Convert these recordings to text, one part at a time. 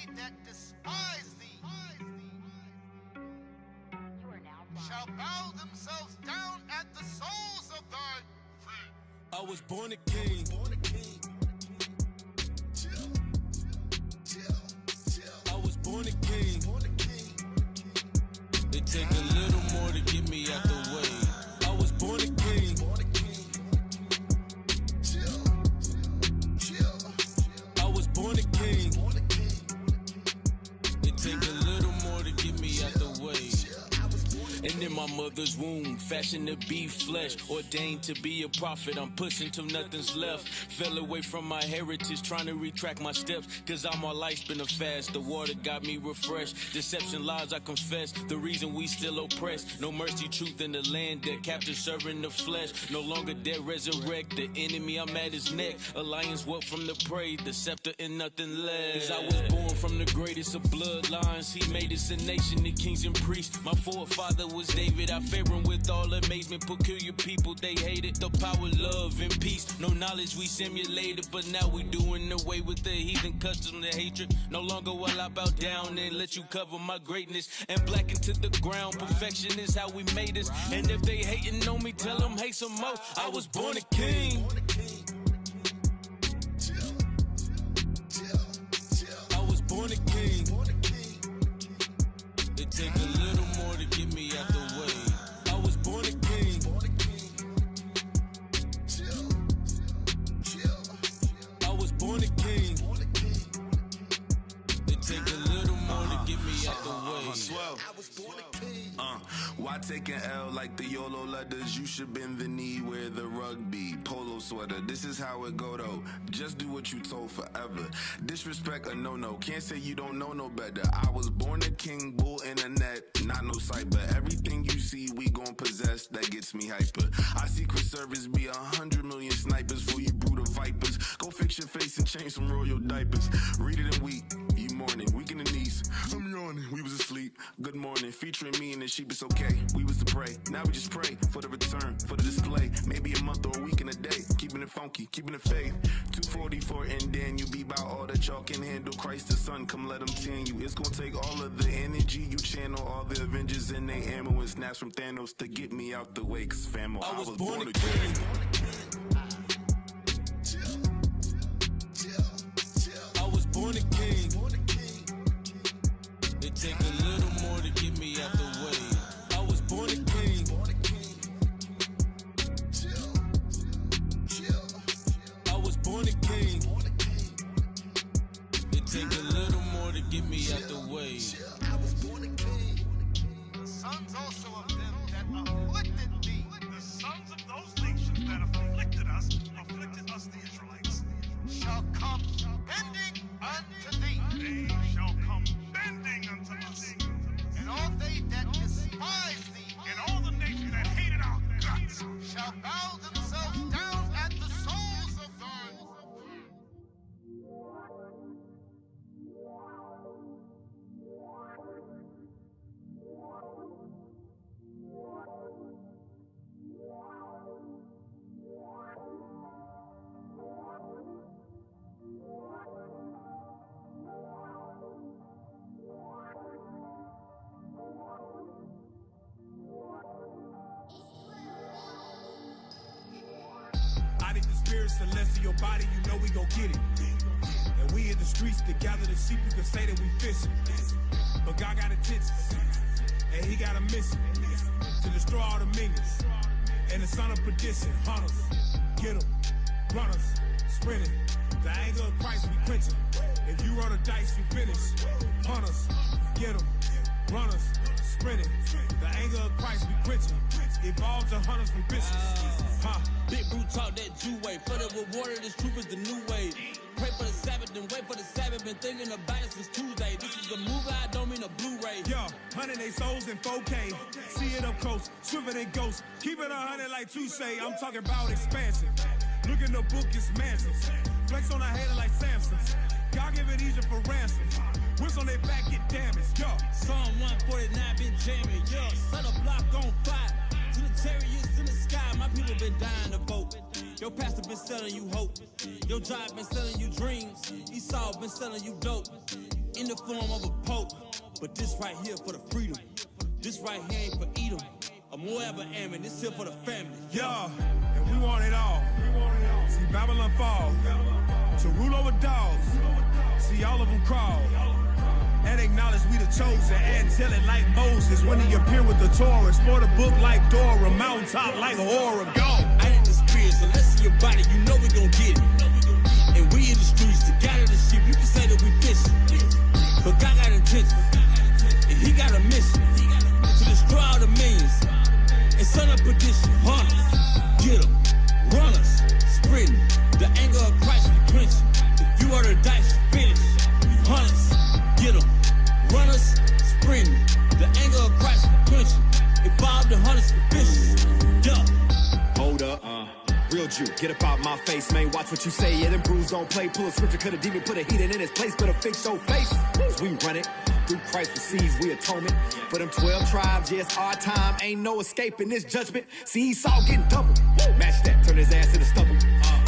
they that despise thee shall bow themselves down at the soles of thy feet. I was born a king. I was born a king. It take a little more to get me out the way. I was born a king. I was born a king. It take a little more to get me out the way. And in my mother's womb, fashioned to be flesh, ordained to be a prophet. I'm pushing till nothing's left. Fell away from my heritage, trying to retract my steps, cause all my life's been a fast. The water got me refreshed. Deception, lies, I confess. The reason we still oppressed. No mercy, truth in the land. That captive serving the flesh. No longer dead, resurrect. The enemy, I'm at his neck. Alliance, what from the prey? The scepter and nothing less. Cause I was born from the greatest of bloodlines. He made us a nation, the kings and priests. My forefather was David. I favor him with all amazement. Peculiar people, they hated the power, love, and peace. No knowledge, we simulated, but now we doing away with the heathen custom, the hatred. No longer will I bow down and let you cover my greatness and black into the ground. Perfection is how we made us. And if they hating on me, tell them hate some more. I was born a king. I was born a king. It take a little more to get me out the way. I was born a king. I was born a king. It take a little more to get me out the way. I was born a king. Why take an L like the YOLO letters? You should bend the knee where the rugby polo sweater. This is how it go though. Just do what you told forever. Disrespect a no-no. Can't say you don't know no better. I was born a king, bull in a net, not no cyber. Everything you see, we gon' possess. That gets me hyper. Our secret service be 100 million snipers for you brood of vipers. Go fix your face and change some royal diapers. Read it and weep. You mourning, weak in the knees. I'm yawning. We was asleep. Good morning. Featuring me and the sheep. It's okay. We was to pray. Now we just pray for the return, for the display. Maybe a month or a week and a day. Keeping it funky, keeping it faith. 244 and then you be about all that y'all can handle. Christ the Son, come let him tend you. It's gonna take all of the energy you channel. All the Avengers and they ammo and snaps from Thanos to get me out the way. Cause famo, I was born a king. I was born a king. It take a little more to get me out the way. I was born a king. I was born a king. It take a little more to get me out the way. I was born a king. The sons also of them that afflicted thee. The sons of those nations that afflicted us, the Israelites, shall come bending unto thee. they shall come bending unto us. And all they that despise thee And all the nations that hated our guts shall bow themselves down at the soles of thy feet. I need the spirit celestial your body, you know we gon' get it. And we in the streets to gather the sheep, you can say that we fishing. But God got intentions, and he got a mission to destroy all the minions. And the son of perdition, hunters, get them, runners, sprinting. The anger of Christ we quenching. If you roll the dice, you finish. Hunters, get them, runners, sprinting. The anger of Christ we quenching. Evolve to hunters from bishops. Big brute talk that Jew way. For the reward of this truth is the new way. Pray for the Sabbath, then wait for the Sabbath. Been thinking about it since Tuesday. This is a movie, I don't mean a Blu-ray. Yo, hunting they souls in 4K. See it up close, swimming than ghosts. Keep it 100 like you say. I'm talking about expansion. Look in the book, it's mansions. Flex on a hater like Samson. God give it Egypt for ransom. Whips on their back get damaged. Yo, Psalm 149 been jamming. Yo, set a block on fire. To the chariots in the sky, my people been dying to vote. Your pastor been selling you hope. Your job been selling you dreams. Esau been selling you dope. in the form of a pope. But this right here for the freedom. This right here ain't for Edom. A Moab and Ammon, this here for the family. Yeah, and we want it all. See Babylon fall. To rule over dogs. See all of them crawl. And acknowledge we the chosen. And tell it like Moses when he appeared with the Torah. Explore the book like Dora. Mountaintop like Aura. Go. I ain't the spirit, so let's see your body. You know we gon' get it. And we in the streets to gather the sheep. You can say that we fishing. But God got intention. And he got a mission. To destroy all the millions. And son of perdition. Hunters. Get them. Runners. Sprinting. The anger of Christ we quenching. If you are the dice, you finish. Hunters. Get them. Runners. Sprinting. The anger of Christ we quenching. If all the hunters we fishing. Yeah. Hold up, real Jew, get up out my face, man. Watch what you say, yeah, them brews don't play. Pull a scripture, cut a demon, put a heathen in his place. Better fix your face, cause we run it. Through Christ receives we atonement. For them 12 tribes, yes, our time. Ain't no escaping this judgment. See Esau getting double. Match that, turn his ass to the stubble.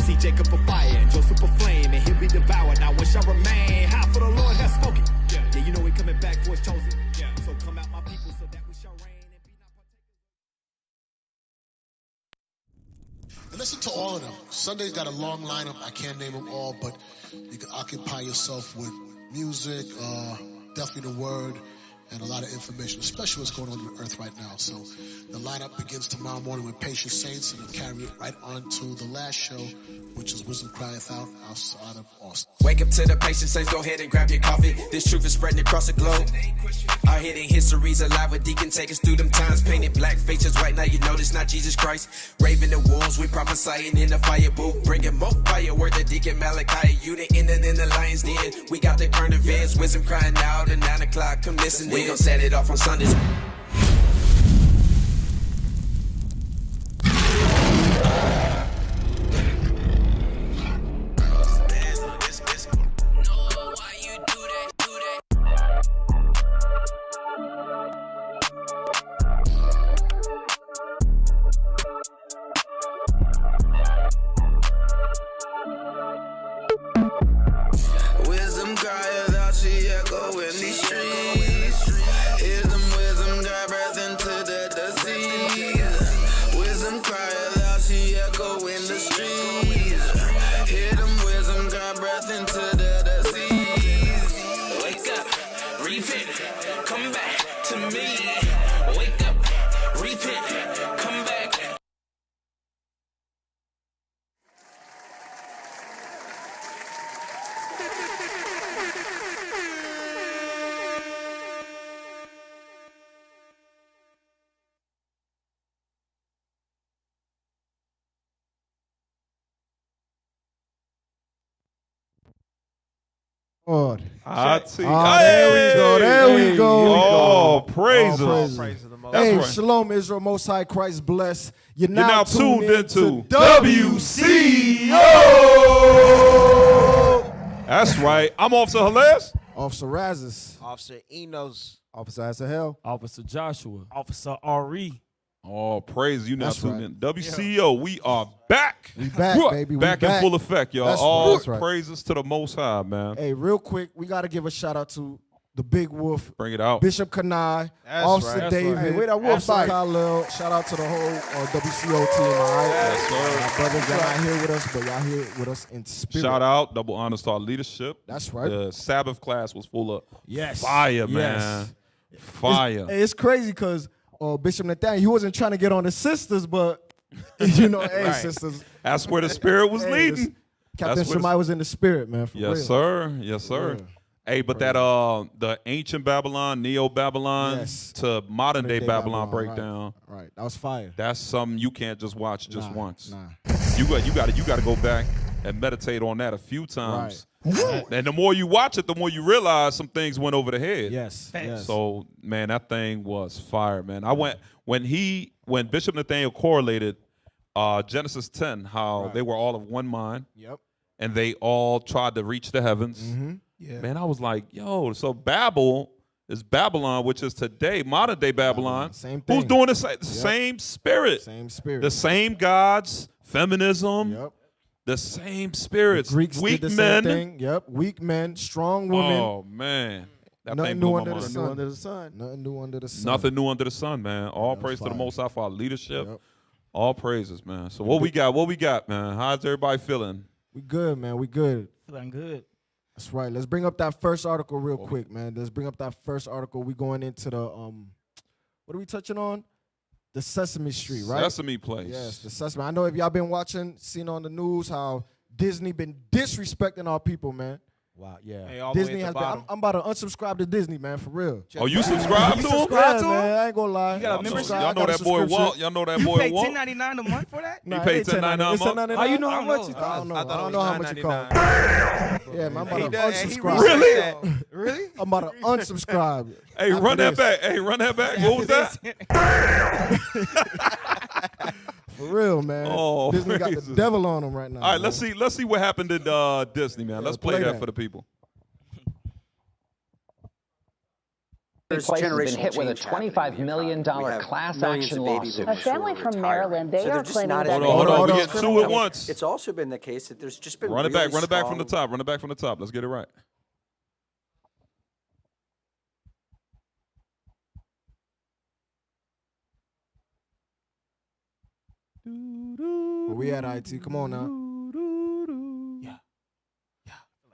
See Jacob a fire and Joseph a flame, and he'll be devoured. Now when shall remain? How for the Lord has spoken. Yeah, you know we coming back for his chosen. So come out my people so that we shall reign and be not partakers. And listen to all of them. Sunday's got a long lineup. I can't name them all, but you can occupy yourself with music, definitely the word, and a lot of information, especially what's going on the earth right now. So the lineup begins tomorrow morning with Patient Saints, and you carry it right on to the last show, which is Wisdom Crieth Out outside of Austin. Wake up to the Patient Saints, go ahead and grab your coffee. This truth is spreading across the globe. Our hidden histories alive with Deacon, take us through them times. Painted black faces right now, you know this not Jesus Christ. Raving the wolves, we prophesying in the fire booth. Bringing more fire, word to Deacon Malachi. You the ending in the lion's den. We got the current events, wisdom crying out at 9 o'clock, come listen. We gon' set it off on Sundays. Wisdom crieth out, she echo in these streets. Wisdom, God breath into the seas. Wisdom crieth out, she echo in the streets. Wisdom, God breath into the seas. Wake up, repent, come back to me. Wake up, repent, come back. Lord. I see. There we go. Oh, praises. All praise to the Most High. Hey, Shalom, Israel, Most High, Christ bless. You're now tuned into WCO. That's right. I'm Officer Hilaire. Officer Razis. Officer Enos. Officer Asahel. Officer Joshua. Officer Ari. Oh, praise you now That's tuned right. in. WCO, we are back. We back, baby. We back in full effect, y'all. That's All right. praises to the Most High, man. Hey, real quick, we got to give a shout out to the Big Wolf. Bring it out. Bishop Kanai, That's Officer right. David, Hey, where that Wolf Khalil. Shout out to the whole WCO team, all right? Yes, sir. My brothers, y'all not here with us, but y'all here with us in spirit. Shout out, double honors to our leadership. That's right. The Sabbath class was full of Yes. fire, man. Fire. It's crazy because Bishop Nathaniel, he wasn't trying to get on the sisters, but, you know, hey, sisters. That's where the spirit was Hey, leading. Captain Shemai was in the spirit, man, for real. Yes, sir. Yes, sir. Yeah. Hey, but that the ancient Babylon, Neo-Babylon to modern day Babylon breakdown. Right. That was fire. That's something you can't just watch just once. Nah. You got to go back and meditate on that a few times. And the more you watch it, the more you realize some things went over the head. Yes. So, man, that thing was fire, man. When Bishop Nathaniel correlated Genesis 10, how they were all of one mind. Yep. And they all tried to reach the heavens. Mm-hmm. Yeah. Man, I was like, yo, so Babel is Babylon, which is today, modern day Babylon. Same thing. Who's doing the same spirit. Same spirit. The same gods, feminism. Yep. The same spirits. The Greeks Weak did the men. same thing. Yep, weak men, strong women. Oh, man. That Nothing thing new blew my under the mind. sun. Under the sun. Nothing new under the sun. Nothing new under the sun, man. All that praise was to the fire. Most High for our leadership. Yep. All praises, man. So what we got? What we got, man? How's everybody feeling? We good, man. We good. Feeling good. That's right. Let's bring up that first article real quick, man. Let's bring up that first article. We going into the what are we touching on? The Sesame Street, right? Sesame Place. Yes, the Sesame. I know if y'all been watching, seen on the news how Disney been disrespecting our people, man. Wow, yeah. Hey, all Disney the way at has the been. bottom. I'm about to unsubscribe to Disney, man, for real. Oh, you subscribe to him? Subscribe to him? Man, I ain't gonna lie. You got a I'm membership? subscribed. Y'all I know got a that boy subscription. Walt. Y'all know that You boy pay Walt. $10.99 a month for that? Nah, You it pay ain't $10.99. It's $10.99 a month? $10.99. How you know how I much don't it know. I costs? don't know. I thought I it don't was know how much it costs. $9.99. Yeah, man, I'm about to He unsubscribe. Really? Really? I'm about to unsubscribe. Hey, After run that this. back. Hey, run that back. What was that? For real, man. Oh, Disney got the praises. devil on them right now. All right, man. let's see what happened at Disney, man. Let's play that for the people. Place has been hit with a $25 million class action lawsuit. A family from Maryland, they are claiming that Hold on. We get two at once. It's also been the case that there's just been Run it back from the strong- top. Run it back from the top. Let's get it right. Where we at, IT? Come on now.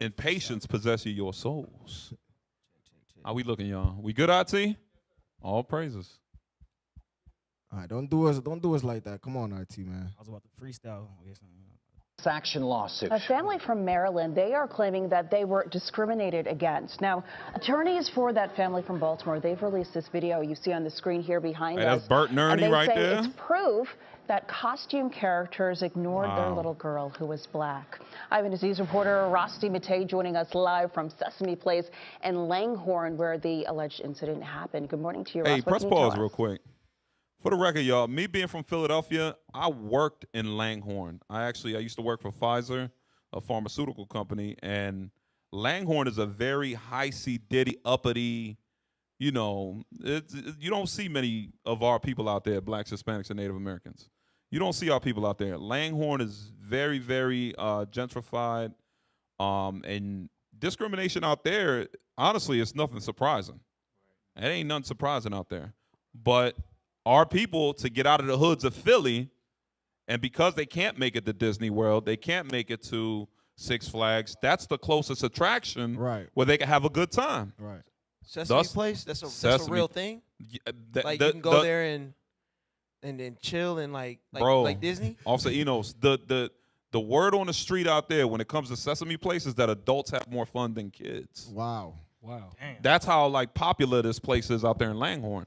And patience possess you your souls. How we looking, y'all? We good, IT? All praises. All right, don't do us like that. Come on, IT, man. I was about to freestyle. Class action lawsuit. a family from Maryland, they are claiming that they were discriminated against. Now, attorneys for that family from Baltimore, they've released this video you see on the screen here behind Hey, us. that's Bert and Ernie right they say there. it's proof that costume characters ignored their Wow. little girl who was black. Eyewitness News reporter Rosti Matei joining us live from Sesame Place in Langhorne, where the alleged incident happened. Good morning to you, Ross. Hey, What press can you tell pause us? real quick. For the record, y'all, me being from Philadelphia, I worked in Langhorne. I used to work for Pfizer, a pharmaceutical company, and Langhorne is a very high-C, diddy, uppity, you don't see many of our people out there, blacks, Hispanics, and Native Americans. You don't see our people out there. Langhorne is very, very gentrified, and discrimination out there, honestly, it's nothing surprising. It ain't nothing surprising out there. But our people, to get out of the hoods of Philly, and because they can't make it to Disney World, they can't make it to Six Flags, that's the closest attraction where they can have a good time. Right. Sesame Place? That's a real thing? Like you can go there and then chill and like Disney? Officer Enos, the word on the street out there when it comes to Sesame Place is that adults have more fun than kids. Wow. Damn. That's how popular this place is out there in Langhorne.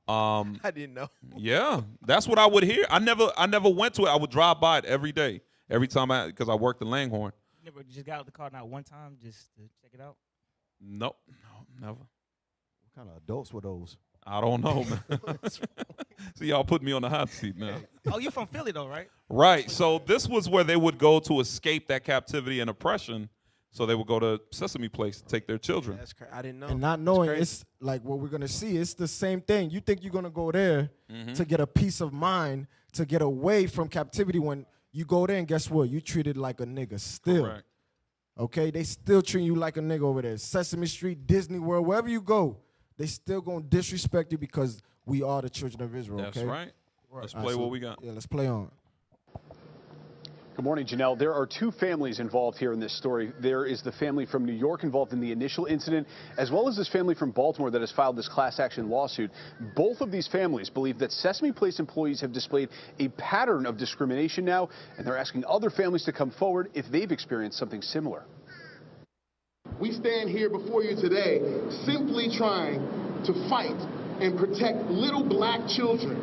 I didn't know. Yeah, that's what I would hear. I never went to it. I would drive by it every day, every time because I worked in Langhorne. You never just got out of the car not one time just to check it out? Nope, no, never. What kind of adults were those? I don't know, man. See, y'all put me on the hot seat now. Oh, you're from Philly though, right? Right. So this was where they would go to escape that captivity and oppression. So they would go to Sesame Place to take their children. That's crazy. I didn't know. And not knowing, it's like what we're going to see. It's the same thing. You think you're going to go there to get a peace of mind, to get away from captivity when you go there and guess what? You treated like a nigga still. Correct. Okay? They still treat you like a nigga over there. Sesame Street, Disney World, wherever you go, they still going to disrespect you because we are the children of Israel, That's okay? right. Let's play what we got. Yeah, let's play on. Good morning, Janelle. There are two families involved here in this story. There is the family from New York involved in the initial incident, as well as this family from Baltimore that has filed this class action lawsuit. Both of these families believe that Sesame Place employees have displayed a pattern of discrimination now, and they're asking other families to come forward if they've experienced something similar. We stand here before you today simply trying to fight and protect little black children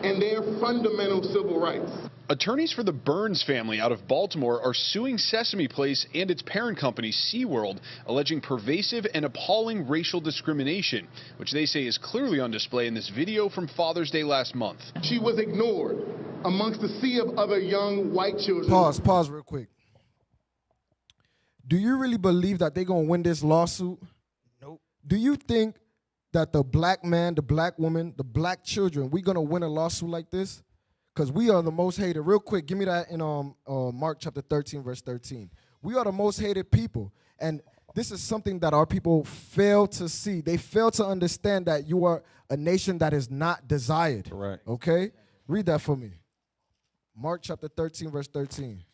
and their fundamental civil rights. Attorneys for the Burns family out of Baltimore are suing Sesame Place and its parent company, SeaWorld, alleging pervasive and appalling racial discrimination, which they say is clearly on display in this video from Father's Day last month. She was ignored amongst a sea of other young white children. Pause real quick. Do you really believe that they're going to win this lawsuit? Nope. Do you think that the black man, the black woman, the black children, we're going to win a lawsuit like this? because we are the most hated. Real quick, give me that in Mark chapter 13, verse 13. We are the most hated people. And this is something that our people fail to see. They fail to understand that you are a nation that is not desired. Correct. Okay? Read that for me. Mark chapter 13, verse 13.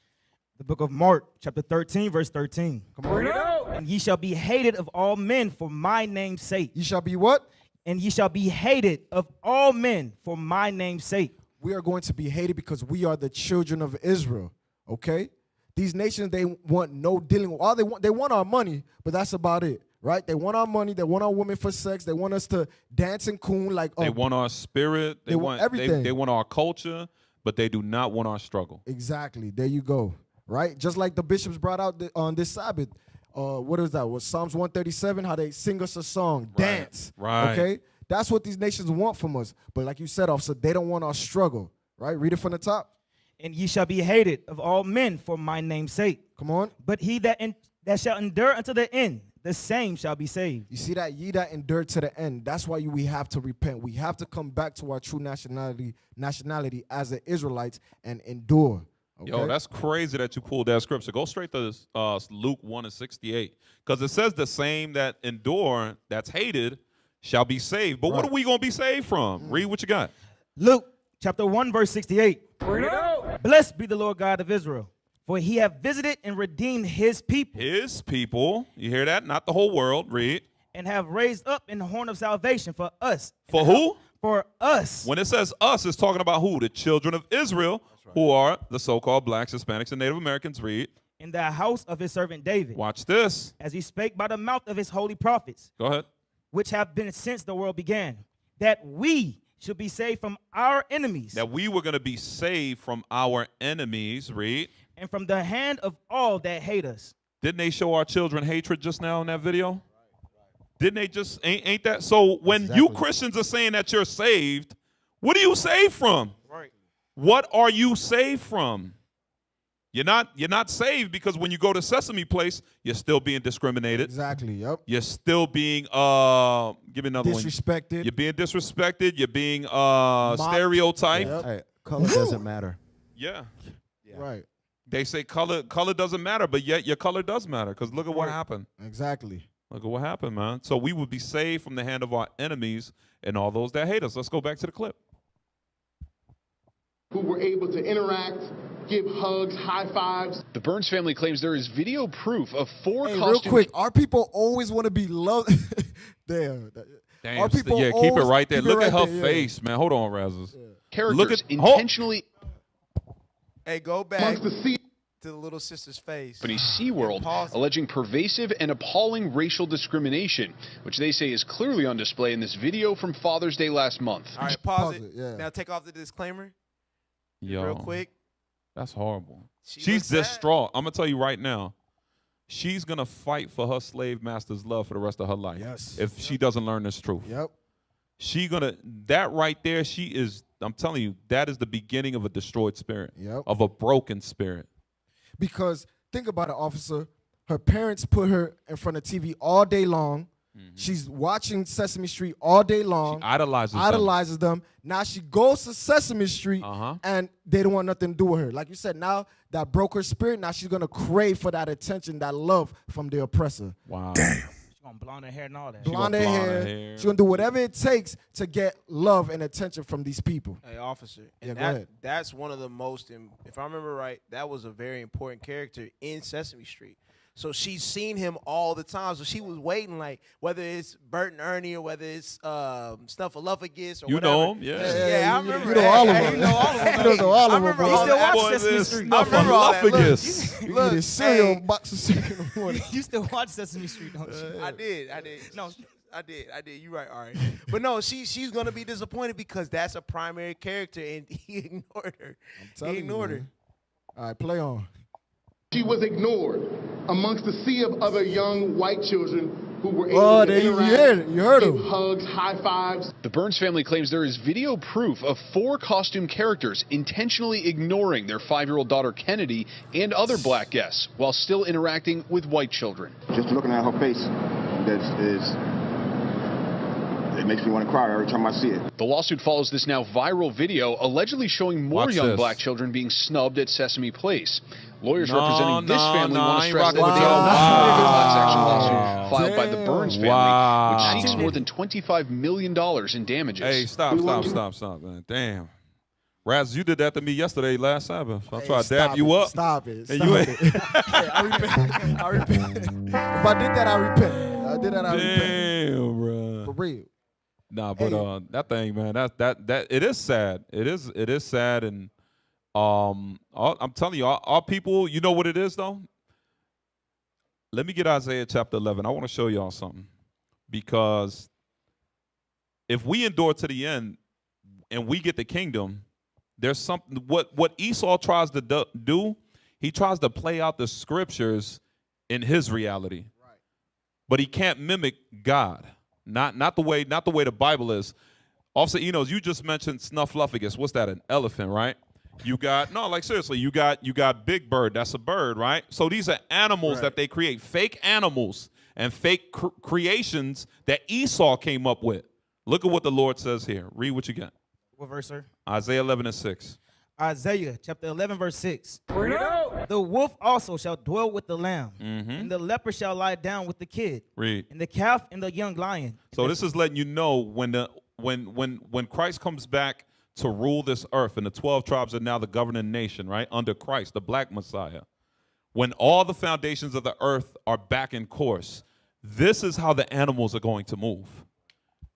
The book of Mark, chapter 13, verse 13. Come on. And ye shall be hated of all men for my name's sake. Ye shall be what? And ye shall be hated of all men for my name's sake. We are going to be hated because we are the children of Israel. Okay? These nations, they want no dealing. All they want our money, but that's about it, right? They want our money. They want our women for sex. They want us to dance and coon like. They want our spirit. They want everything. They want our culture, but they do not want our struggle. Exactly. There you go. Right? Just like the bishops brought out on this Sabbath. What is that? Was Psalms 137? How they sing us a song, dance. Right. Okay. That's what these nations want from us. But like you said, officer, they don't want our struggle. Right? Read it from the top. And ye shall be hated of all men for my name's sake. Come on. But he that shall endure unto the end, the same shall be saved. You see that? Ye that endure to the end. That's why we have to repent. We have to come back to our true nationality as the Israelites and endure. Okay? Yo, that's crazy that you pulled that scripture. Go straight to Luke 1:68. Because it says the same that endure, that's hated, shall be saved. But what are we going to be saved from? Read what you got. Luke chapter 1, verse 68. Blessed be the Lord God of Israel, for he hath visited and redeemed his people. His people. You hear that? Not the whole world. Read. And have raised up an horn of salvation for us. For who? For us. When it says us, it's talking about who? The children of Israel, who are the so-called blacks, Hispanics, and Native Americans. Read. In the house of his servant David. Watch this. As he spake by the mouth of his holy prophets. Go ahead. Which have been since the world began, that we should be saved from our enemies. That we were going to be saved from our enemies. Read. And from the hand of all that hate us. Didn't they show our children hatred just now in that video? Didn't they just, ain't that? So when you Christians are saying that you're saved, what are you saved from? Right. What are you saved from? You're not saved because when you go to Sesame Place, you're still being discriminated. Exactly, yep. You're still being, give me another disrespected. One. You're being disrespected. You're being stereotyped. Yep. Hey, color doesn't matter. Yeah. Right. They say color doesn't matter, but yet your color does matter because look at what happened. Exactly. Look at what happened, man. So we would be saved from the hand of our enemies and all those that hate us. Let's go back to the clip. Who were able to interact, give hugs, high fives. The Burns family claims there is video proof of 4 costumes. Real quick, our people always want to be loved. Damn. Our people keep it right there. Look at her face, man. Hold on, Razzus. Yeah. Characters intentionally. Hey, go back to the little sister's face. Company SeaWorld alleging pervasive and appalling racial discrimination, which they say is clearly on display in this video from Father's Day last month. All right, pause it. Yeah. Now take off the disclaimer. Yo, real quick. That's horrible. She's distraught. I'm going to tell you right now. She's going to fight for her slave master's love for the rest of her life. Yes. If she doesn't learn this truth. Yep. She going to, that right there, she is, I'm telling you, that is the beginning of a destroyed spirit. Yep. Of a broken spirit. Because think about it, officer. Her parents put her in front of TV all day long. Mm-hmm. She's watching Sesame Street all day long. She idolizes them. Now she goes to Sesame Street and they don't want nothing to do with her. Like you said, now that broke her spirit. Now she's going to crave for that attention, that love from the oppressor. Wow. Damn. She's going to blonde her hair and all that. Blonde her hair. She's going to do whatever it takes to get love and attention from these people. Hey, officer. And go ahead. That's one of the most, if I remember right, that was a very important character in Sesame Street. So she's seen him all the time. So she was waiting, like, whether it's Bert and Ernie or whether it's Snuffleupagus or you whatever. know him, Yeah, I remember. You know all of them. You know all of them. You know all of them, I remember bro. all still that. watch Sesame Street. I remember all that. You eat a cereal box of cereal in the morning. You still watch Sesame Street, don't you? I did. No. I did. You're right, all right. But no, she's going to be disappointed because that's a primary character, and he ignored her. He ignored her. All right, play on. She was ignored amongst the sea of other young white children who were able to interact, you heard give him. hugs, high fives. The Burns family claims there is video proof of 4 costume characters intentionally ignoring their 5-year-old daughter Kennedy and other black guests while still interacting with white children. Just looking at her face, It makes me want to cry every time I see it. The lawsuit follows this now viral video allegedly showing more Watch young this. black children being snubbed at Sesame Place. Lawyers No, representing this no, family no, want I to ain't stress rocking that with the y'all. class action Wow. lawsuit filed by the Burns family, Wow. which seeks more than $25 million in damages. Hey, stop, man. Damn. Raz, you did that to me yesterday, last Sabbath. I tried to dab you up. Stop it. And Stop you it. Hey, I repent. I repent. If I did that, I repent. I did that, I repent. Damn, bro. For real. Nah, but that thing, man, that it is sad. It is sad, and I'm telling you, our people, you know what it is though? Let me get Isaiah chapter 11. I want to show y'all something, because if we endure to the end and we get the kingdom, there's something. What Esau tries to do, he tries to play out the scriptures in his reality, right? But he can't mimic God. Not the way the Bible is. Officer Enos, you just mentioned snuffleupagus. What's that? An elephant, right? You got seriously, you got Big Bird. That's a bird, right? So these are animals that they create, fake animals and fake creations that Esau came up with. Look at what the Lord says here. Read what you got. What verse, sir? Isaiah 11:6. Isaiah chapter 11, verse 6. The wolf also shall dwell with the lamb, and the leopard shall lie down with the kid, Read. and the calf and the young lion. So this is letting you know when Christ comes back to rule this earth, and the 12 tribes are now the governing nation, right? Under Christ, the black Messiah. When all the foundations of the earth are back in course, this is how the animals are going to move.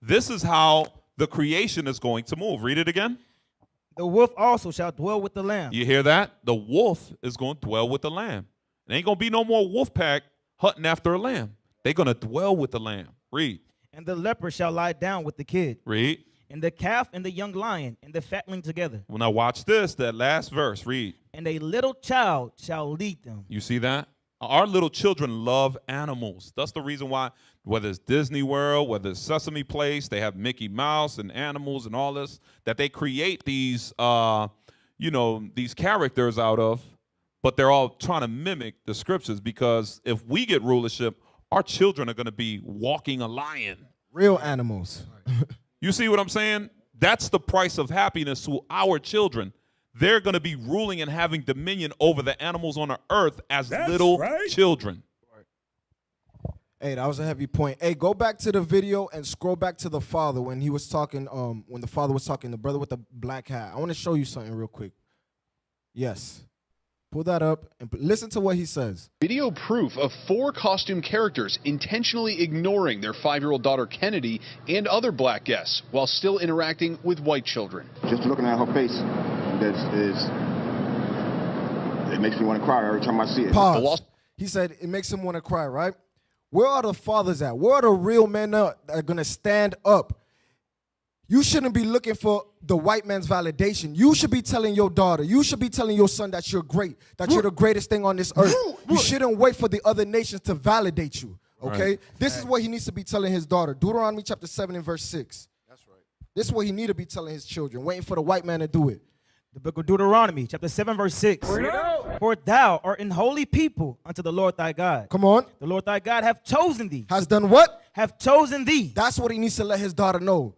This is how the creation is going to move. Read it again. The wolf also shall dwell with the lamb. You hear that? The wolf is going to dwell with the lamb. It ain't going to be no more wolf pack hunting after a lamb. They're going to dwell with the lamb. Read. And the leopard shall lie down with the kid. Read. And the calf and the young lion and the fatling together. Well, now watch this, that last verse. Read. And a little child shall lead them. You see that? Our little children love animals. That's the reason why, whether it's Disney World, whether it's Sesame Place, they have Mickey Mouse and animals and all this, that they create these, these characters out of, but they're all trying to mimic the scriptures, because if we get rulership, our children are going to be walking a lion. Real animals. You see what I'm saying? That's the price of happiness to our children. They're going to be ruling and having dominion over the animals on the earth as little children. Hey, that was a heavy point. Hey, go back to the video and scroll back to the father when he was talking, when the father was talking, the brother with the black hat. I want to show you something real quick. Yes. Pull that up and listen to what he says. Video proof of 4 costume characters intentionally ignoring their 5-year-old daughter Kennedy and other black guests while still interacting with white children. Just looking at her face, it makes me want to cry every time I see it. Pause. He said it makes him want to cry, right? Where are the fathers at? Where are the real men that are going to stand up? You shouldn't be looking for the white man's validation. You should be telling your daughter, you should be telling your son that you're great, that you're the greatest thing on this earth. You shouldn't wait for the other nations to validate you, okay? Right. This is what he needs to be telling his daughter. Deuteronomy chapter 7 and verse 6. That's right. This is what he need to be telling his children, waiting for the white man to do it. The book of Deuteronomy, chapter 7, verse 6. For thou art an holy people unto the Lord thy God. Come on. The Lord thy God hath chosen thee. Has done what? Have chosen thee. That's what he needs to let his daughter know.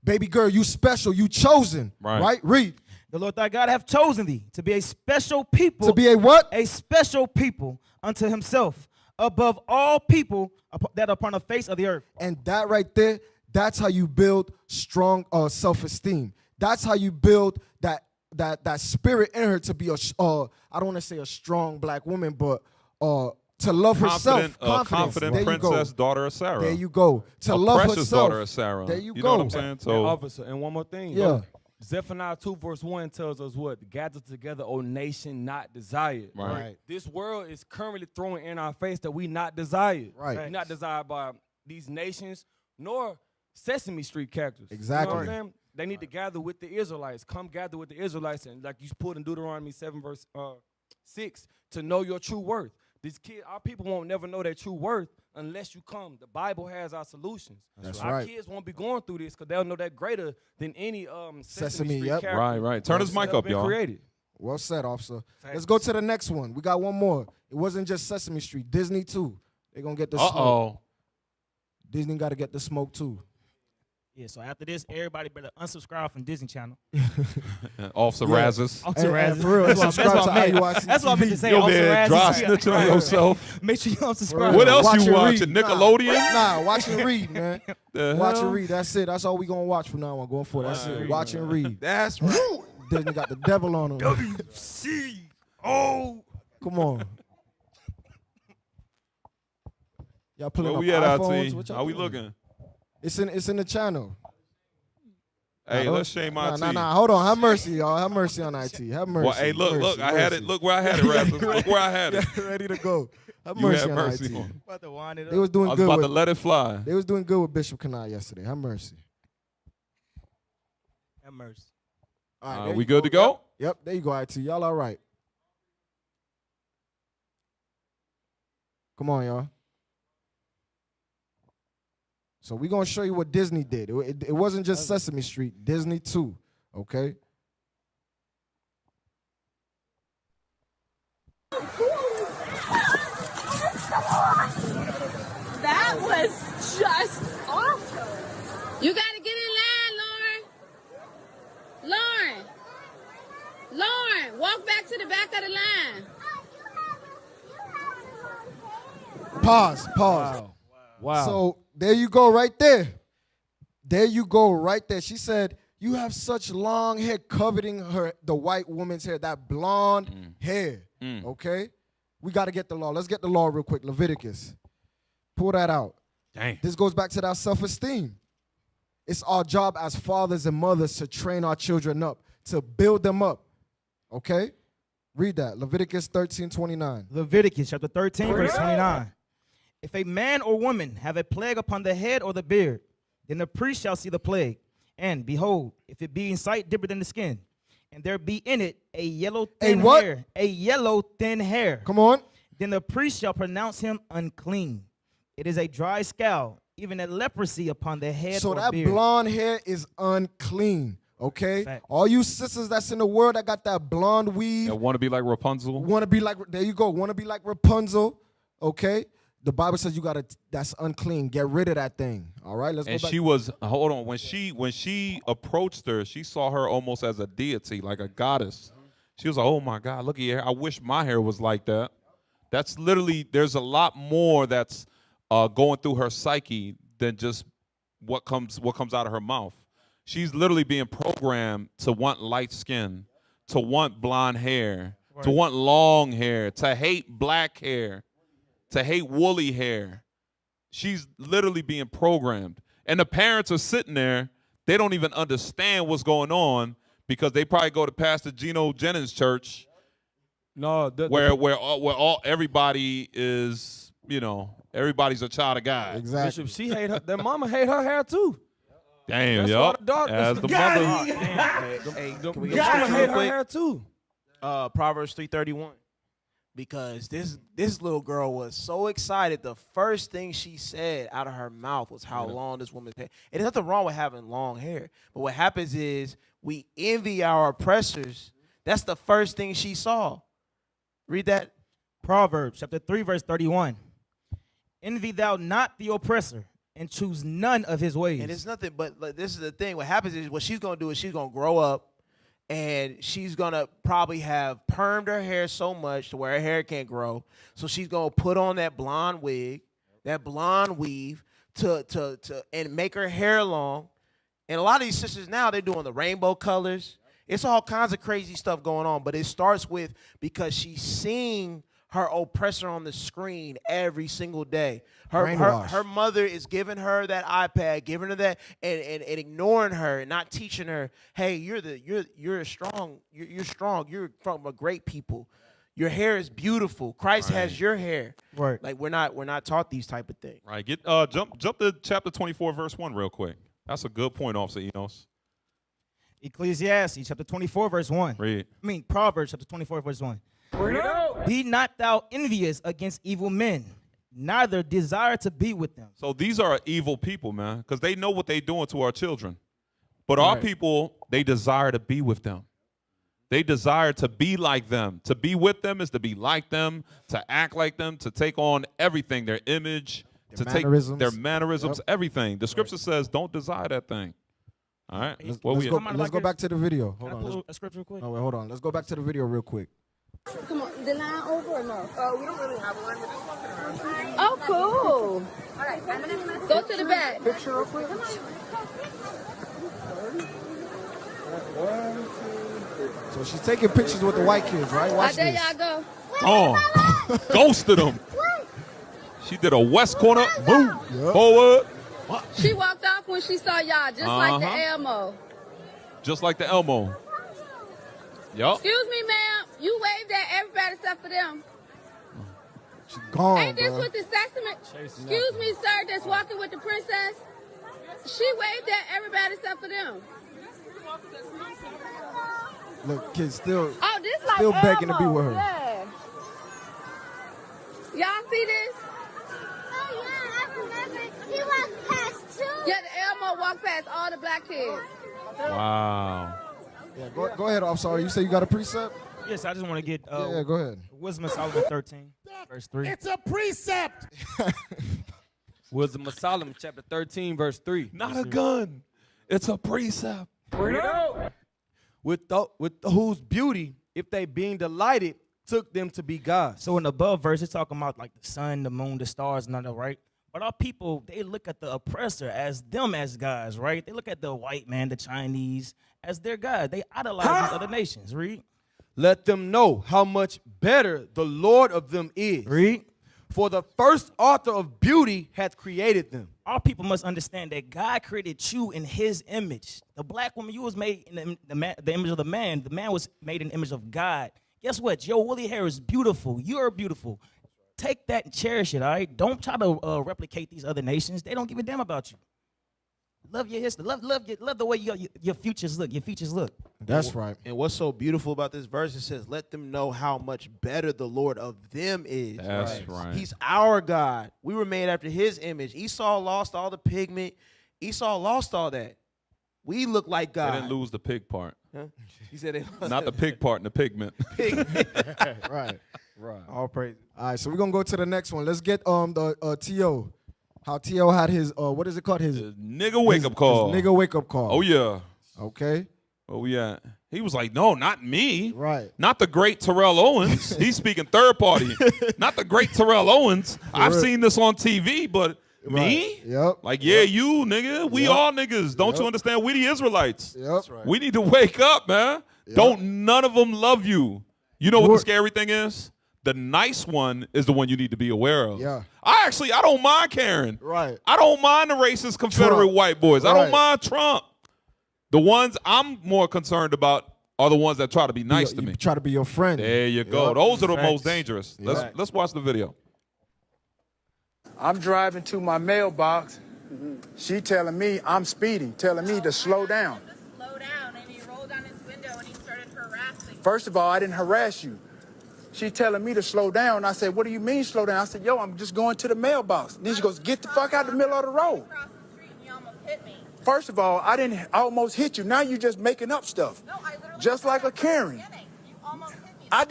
Baby girl, you special, you chosen. Right? Read. The Lord thy God hath chosen thee to be a special people. To be a what? A special people unto himself, above all people that are upon the face of the earth. And that right there, that's how you build strong self-esteem. That's how you build that spirit in her to be a, I don't want to say a strong black woman, but to love herself. Confident princess, daughter of Sarah. There you go. To a love precious herself. daughter of Sarah. There you know go. what I'm saying? So, officer, and one more thing. Yeah. Zephaniah 2 verse 1 tells us what? Gather together, O nation not desired. Right. This world is currently throwing in our face that we not desired. Right. We're not desired by these nations, nor Sesame Street characters. Exactly. You know what I'm saying? They need to gather with the Israelites. Come gather with the Israelites, and like you put in Deuteronomy 7 verse 6, to know your true worth. These kids, our people won't never know their true worth unless you come. The Bible has our solutions. That's our right. kids won't be going through this because they'll know that greater than any Sesame Street yep. character. Right. Turn his mic up, y'all. Created. Well said, officer. Let's go to the next one. We got one more. It wasn't just Sesame Street. Disney, too. They're going to get the smoke. Disney got to get the smoke, too. Yeah, so after this, everybody better unsubscribe from Disney Channel. Officer Razzus. Officer Razzus. For real, That's subscribe what to I meant. IUIC That's what I meant to say. You over Officer there dry Razzus. snitching on yourself. Make sure you unsubscribe. What else Watch you and watching? read. Nickelodeon? Nah, watch and read, man. The Watch hell? and read. That's it. That's all we gonna watch from now on. Going forward. That's it. Watch and read. That's right. Disney got the devil on them. WCO. Come on. Y'all pulling Where up we at, iPhones? IT? What y'all How we doing? looking? It's in the channel. Hey, Nah, let's shame IT. Nah. Hold on. Have mercy, y'all. Have mercy on IT. Have mercy. Well, hey, look, mercy, I had it. mercy. Look where I had it, Razzus. Look where I had it. Ready to go. Have You mercy had on mercy IT. on it. About to wind it up. They was doing I was good. about with, to let it fly. They was doing good with Bishop Kanai yesterday. Have mercy. Have mercy. All right, there We you good to go? Yep. There you go, IT. Y'all all right? Come on, y'all. So we're going to show you what Disney did. It wasn't just Sesame Street. Disney too, okay? That was just awesome. You got to get in line, Lauren. Lauren, walk back to the back of the line. Pause. Wow. So there you go right there. There you go right there. She said, you have such long hair coveting the white woman's hair, that blonde hair, okay? We got to get the law. Let's get the law real quick. Leviticus. Pull that out. Dang. This goes back to that self-esteem. It's our job as fathers and mothers to train our children up, to build them up, okay? Read that. Leviticus 13:29. Leviticus chapter 13, verse 29. If a man or woman have a plague upon the head or the beard, then the priest shall see the plague. And behold, if it be in sight deeper than the skin, and there be in it a yellow thin hair, a yellow thin hair. Come on. Then the priest shall pronounce him unclean. It is a dry scale, even a leprosy upon the head So or that beard. blonde hair is unclean, okay? Fact. All you sisters that's in the world that got that blonde weave, Want to be like Rapunzel? want to be like, there you go, want to be like Rapunzel, okay? The Bible says you got to, that's unclean. Get rid of that thing, all right? Let's And go back. she was, hold on, when she approached her, she saw her almost as a deity, like a goddess. She was like, oh my God, look at your hair. I wish my hair was like that. That's literally, there's a lot more that's going through her psyche than just what comes out of her mouth. She's literally being programmed to want light skin, to want blonde hair, to want long hair, to hate black hair, to hate woolly hair. She's literally being programmed. And the parents are sitting there, they don't even understand what's going on because they probably go to Pastor Geno Jennings' church. No, where all everybody is, everybody's a child of God. Exactly. Bishop, she hate her. Their mama hate her hair too. Damn, That's yo. why the dog- As that's the the mother. Hey, The can we go mama straight hate real her quick? hair too. Proverbs 3:31. Because this little girl was so excited. The first thing she said out of her mouth was how long this woman's hair. And there's nothing wrong with having long hair. But what happens is we envy our oppressors. That's the first thing she saw. Read that. Proverbs chapter 3, verse 31. Envy thou not the oppressor, and choose none of his ways. And it's nothing but like, this is the thing. What happens is what she's going to do is she's going to grow up and she's going to probably have permed her hair so much to where her hair can't grow. So she's going to put on that blonde wig, that blonde weave and make her hair long. And a lot of these sisters now, they're doing the rainbow colors. It's all kinds of crazy stuff going on. But it starts with because she's seeing her oppressor on the screen every single day. Her mother is giving her that iPad, giving her that, and ignoring her and not teaching her, hey, you're strong. You're strong. You're from a great people. Your hair is beautiful. Christ has your hair. Right. Like we're not taught these type of things. Right. Get jump to chapter 24, verse 1 real quick. That's a good point, Officer Enos. Ecclesiastes chapter 24, verse 1. Read. Proverbs chapter 24, verse 1. Be not thou envious against evil men, neither desire to be with them. So these are evil people, man, because they know what they're doing to our children. But our people, they desire to be with them. They desire to be like them. To be with them is to be like them, to act like them, to take on everything, their image, to mannerisms. take their mannerisms, Yep. everything. The scripture says, don't desire that thing. All right? Let's go back to the video. Hold on. pull a scripture real quick? Oh, wait, hold on. Let's go back to the video real quick. Come on, the line over or no? We don't really have one. We're just walking around. Oh, cool. All right, I'm gonna Go to the back. picture real quick. So she's taking pictures with the white kids, right? Watch There this. y'all go. Oh, ghosted him. She did a West corner, boom, forward. She walked off when she saw y'all, just like the Elmo. Just like the Elmo. Yup. Excuse me, ma'am. You waved at everybody except for them. She's gone, Ain't this bro. with the Sesame? Excuse me, sir, that's walking with the princess. She waved at everybody except for them. Look, kids still, Oh, this like still begging to be Elmo. with her. Yeah. Y'all see this? Oh, yeah, I remember. He walked past too. Yeah, the Elmo walked past all the black kids. Wow. Yeah, go ahead. I'm sorry. You say you got a precept? Yes, I just want to get yeah, go ahead. Wisdom of Solomon 13, verse 3. It's a precept. Wisdom of Solomon, chapter 13, verse 3. Not a gun. It's a precept. Bring it out. With whose beauty, if they being delighted, took them to be gods. So in the above verse, it's talking about like the sun, the moon, the stars, and all that, right? But our people, they look at the oppressor as them as gods, right? They look at the white man, the Chinese, as their God. They idolize these other nations. Read. Let them know how much better the Lord of them is. Read. For the first author of beauty hath created them. Our people must understand that God created you in his image. The black woman, you was made in the image of the man. The man was made in the image of God. Guess what? Your woolly hair is beautiful. You're beautiful. Take that and cherish it, all right? Don't try to replicate these other nations. They don't give a damn about you. Love your history. Love the way your futures look. Your features look. That's right. And what's so beautiful about this verse, it says, let them know how much better the Lord of them is. That's right. He's our God. We were made after his image. Esau lost all the pigment. Esau lost all that. We look like God. They didn't lose the pig part. Huh? He said they lost Not the pig part and the pigment. Right. Right. All praise. All right, so we're gonna go to the next one. Let's get the T.O. How T.O. had his what is it called? His nigga wake up call. His nigga wake up call. Oh yeah. Okay. Where we at? He was like, no, not me. Right. Not the great Terrell Owens. He's speaking third party. Not the great Terrell Owens. I've seen this on TV, but me? Yep. Like, yeah, you, nigga. We all niggas. Don't you understand? We the Israelites. Yep. That's right. We need to wake up, man. Don't none of them love you. You know what the scary thing is? The nice one is the one you need to be aware of. Yeah. I don't mind Karen. Right. I don't mind the racist Confederate white boys. I don't mind Trump. The ones I'm more concerned about are the ones that try to be nice to me. Try to be your friend. There you go. Yep. Those are the Facts. most dangerous. Let's watch the video. I'm driving to my mailbox. She telling me I'm speeding, telling me to slow down. Slow down, and he rolled down his window and he started harassing. First of all, I didn't harass you. She telling me to slow down. I said, what do you mean slow down? I said, yo, I'm just going to the mailbox. Then she goes, get the fuck out the middle of the road. First of all, I didn't almost hit you. Now you just making up stuff. No, I literally just like a Karen. You almost hit me. How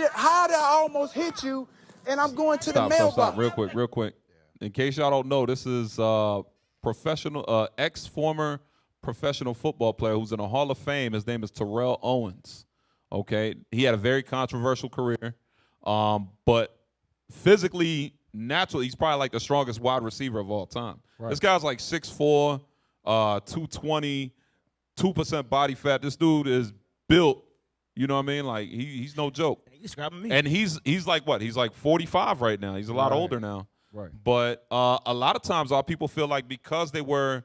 did I almost hit you and I'm going to the mailbox? Stop. Real quick. In case y'all don't know, this is ex-former professional football player who's in the Hall of Fame. His name is Terrell Owens. Okay? He had a very controversial career. But physically, naturally, he's probably like the strongest wide receiver of all time. Right. This guy's like 6'4", 220, 2% body fat. This dude is built, you know what I mean? Like, he's no joke. He's describing me. And he's like what? He's like 45 right now. He's a lot older now. Right. But a lot of times our people feel like because they were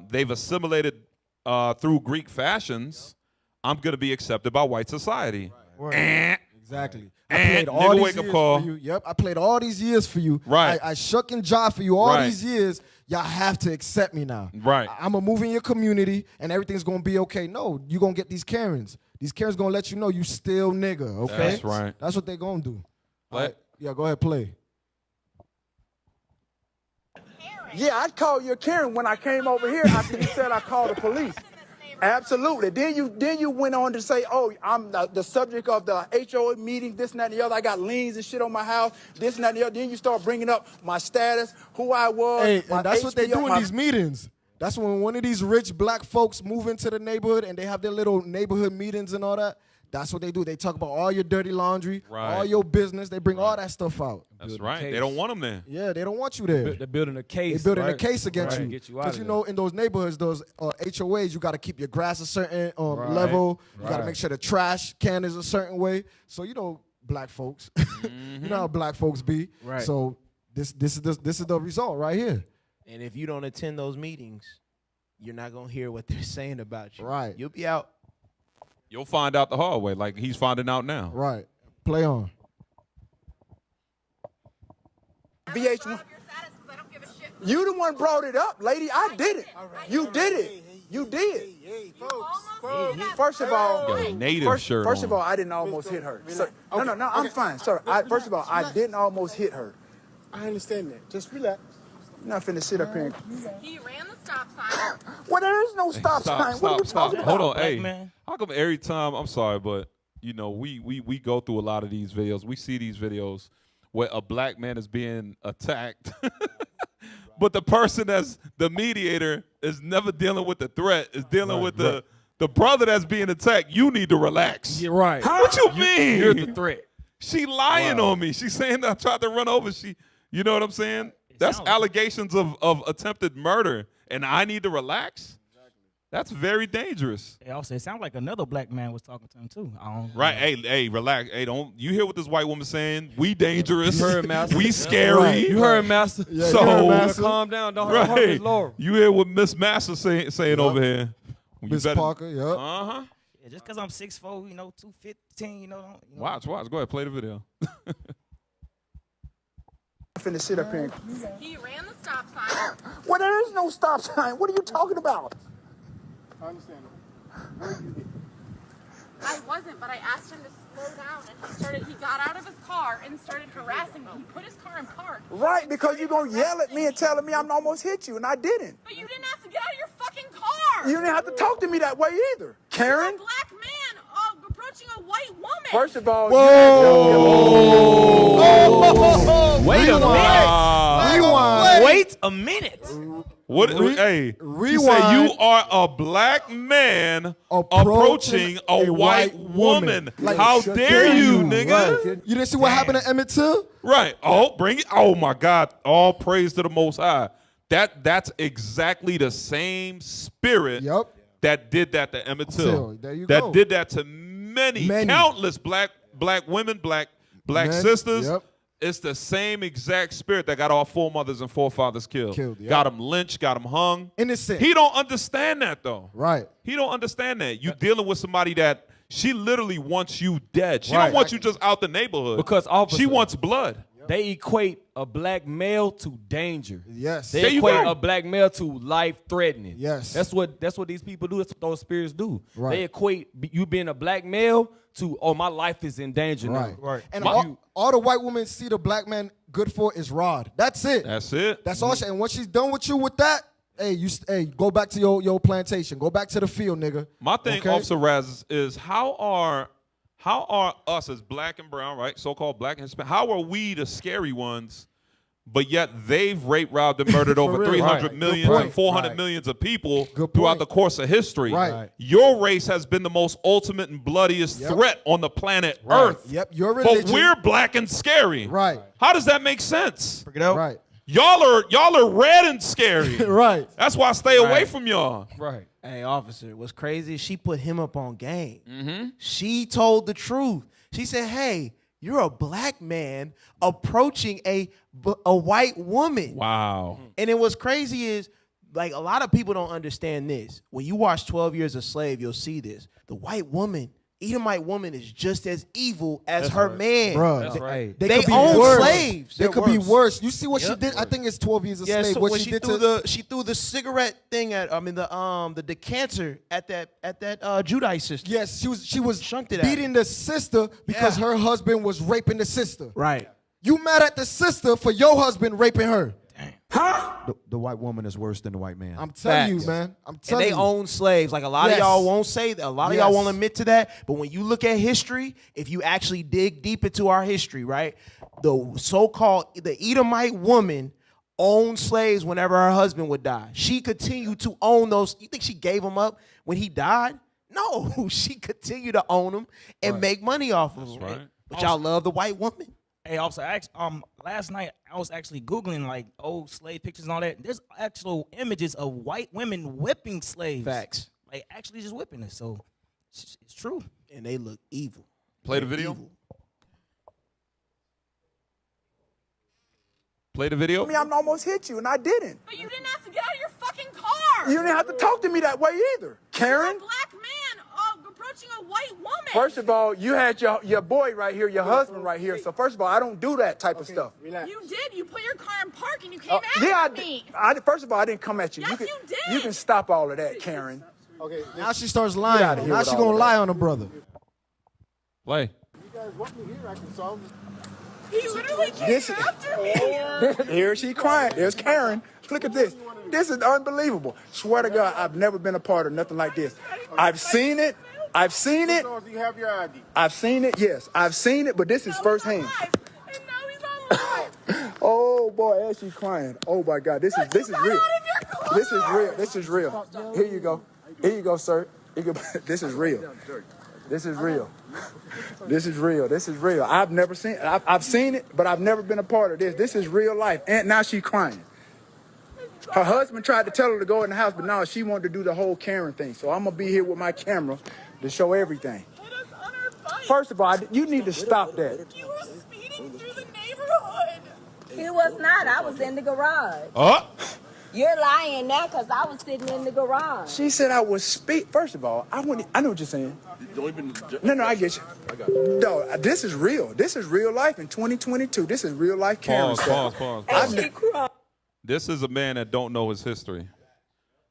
they've assimilated through Greek fashions, I'm going to be accepted by white society. Right. Exactly. I played all these years for you. Yep, I played all these years for you. Right. I shuck and jive for you all these years. Y'all have to accept me now. Right. I'm going to move in your community, and everything's going to be okay. No, you're going to get these Karens. These Karens going to let you know you still nigga, okay? That's right. That's what they're going to do. Play. Right. Yeah, go ahead, play. Yeah, I'd call you a Karen when I came over here after you said I called the police. Absolutely. Then you went on to say, oh, I'm the subject of the HOA meeting, this and that and the other. I got liens and shit on my house, this and that and the other. Then you start bringing up my status, who I was. Hey, my and that's what they HBO, do in these meetings. That's when one of these rich black folks move into the neighborhood and they have their little neighborhood meetings and all that. That's what they do. They talk about all your dirty laundry, all your business. They bring all that stuff out. That's right. They don't want them there. Yeah, they don't want you there. They're building a case. They're building right? a case against right. you. Get you out Because of you there. know, in those neighborhoods, those HOAs, you got to keep your grass a certain level. You got to make sure the trash can is a certain way. So you know, black folks, you know how black folks be. Right. So this is the result right here. And if you don't attend those meetings, you're not gonna hear what they're saying about you. Right. You'll be out. You'll find out the hard way, like he's finding out now. Right. Play on. VH1. You the one brought it up, lady. I did it. You did it. You did. First of all, You got a native shirt first on. of all, I didn't almost hit her. Sir, no, I'm fine, sir. First of all, I didn't almost hit her. I understand that. Just relax. I'm not finna sit up here. He ran the stop sign. Well, there is no stop sign. What are you talking about? Hold on, hey. man. How come every time? I'm sorry, but you know we go through a lot of these videos. We see these videos where a black man is being attacked, but the person that's the mediator is never dealing with the threat. Is dealing with the brother that's being attacked. You need to relax. You're right. What you mean? You're the threat. She lying on me. She's saying I tried to run over. You know what I'm saying? That's allegations of attempted murder, and I need to relax? That's very dangerous. Hey, also, it sounds like another black man was talking to him, too. Right. Hey, relax. Hey, don't you hear what this white woman saying? We dangerous. You heard, Master. We scary. Right. You heard, Master. Yeah, So, you heard, Master. calm down. Don't hurt his Lord. You hear what Miss Master saying over here? Miss Parker, yep. Uh-huh. Yeah, just because I'm 6'4", 215, you know. Watch. Go ahead, play the video. I'm finna sit up here. He ran the stop sign. Well, there is no stop sign. What are you talking about? I understand that. I wasn't, but I asked him to slow down, and he got out of his car and started harassing me. He put his car in park. Right, because you're going to yell at me and telling me I'm almost hit you, and I didn't. But you didn't have to get out of your fucking car. You didn't have to talk to me that way either. Karen? You're a black man approaching a white woman. First of all, Wait a minute. Rewind. Wait a minute. What? Hey, rewind. You say you are a black man approaching a white woman. Like, how dare you, nigga? Right. You didn't see what happened to Emmett Till? Right. Oh, bring it. Oh my God. All praise to the Most High. That's exactly the same spirit that did that to Emmett Till. There you that go. did that to many. Countless black women, black Men, sisters. yep. It's the same exact spirit that got our foremothers and forefathers killed. Yep. Got them lynched, got them hung. Innocent. He don't understand that though. Right. He don't understand that. You dealing with somebody that she literally wants you dead. She don't want you just out the neighborhood. Because she wants blood. They equate a black male to danger. Yes. They There you equate go. a black male to life threatening. Yes. That's what these people do. That's what those spirits do. Right. They equate you being a black male to, oh, my life is in danger now. Right. And all the white women see the black man good for is rod. That's it. That's it. That's all. And once she's done with you with that, hey, go back to your plantation. Go back to the field, nigga. My thing, Officer Raz, is how are us as black and brown, right, so-called black and Hispanic, how are we the scary ones, but yet they've raped, robbed, and murdered over 300 million and 400 millions of people throughout the course of history. Right. Your race has been the most ultimate and bloodiest threat on the planet Earth. Yep. Your religion. But we're black and scary. Right. How does that make sense? Bring it out. Right. Y'all are red and scary. Right. That's why I stay away from y'all. Right. Hey, officer, what's crazy is she put him up on game. Mm-hmm. She told the truth. She said, hey, you're a black man approaching a white woman. Wow. And then what's crazy is, like, a lot of people don't understand this. When you watch 12 Years a Slave, you'll see this. The white woman, Edomite woman, is just as evil as her man. Bruh. That's right. They could be own worse. slaves. They They're could be worse. worse. You see what she did? I think it's 12 Years a Slave. So what when she she did threw the cigarette thing at the decanter at that Judite sister. Yes, she was Chunked it at beating the sister because her husband was raping the sister. Right. You mad at the sister for your husband raping her. Damn. The white woman is worse than the white man. I'm telling you, Facts. man. I'm And telling they you. own slaves. Like a lot of Yes. y'all won't say that. A lot of y'all Yes. won't admit to that. But when you look at history, if you actually dig deep into our history, right, the so-called the Edomite woman owned slaves whenever her husband would die. She continued to own those. You think she gave them up when he died? No, she continued to own them and make money off of them. right. But y'all love the white woman. Hey, also, last night I was actually Googling like old slave pictures and all that. There's actual images of white women whipping slaves. Facts. Like actually just whipping it. So it's true. And they look evil. Play the video. Play the video. I mean, I almost hit you, and I didn't. But you didn't have to get out of your fucking car. You didn't have to talk to me that way either, Karen. You're a black man approaching a white woman. First of all, you had your boy right here, your husband right here. So first of all, I don't do that type of stuff. You did. You put your car in park and you came after Yeah, me. First of all, I didn't come at you. Yes, you did. You can stop all of that, Karen. Okay. Now she starts Get lying. outta here Now with she all gonna of lie that. on her brother. Play. You guys want me here? I can solve it. He literally came after me. Here she crying. There's Karen. Look at this. This is unbelievable. Swear to God, I've never been a part of nothing like this. I've seen it. I've seen it. Do you have your ID? I've seen it. Yes, I've seen it. But this is firsthand. Oh boy, as she crying. Oh my God, this is real. This is real. This is real. Here you go. Here you go, sir. This is real. This is real. This is real. This is real. I've never seen it. I've seen it, but I've never been a part of this. This is real life. And now she's crying. Her husband tried to tell her to go in the house, but now she wanted to do the whole Karen thing. So I'm gonna be here with my camera to show everything. First of all, you need to stop that. You were speeding through the neighborhood. He was not. I was in the garage. Oh. You're lying now because I was sitting in the garage. She said I was speak. First of all, I know what you're saying. No, I get you. No, this is real. This is real life in 2022. This is real life Karen stuff. Pause. This is a man that don't know his history.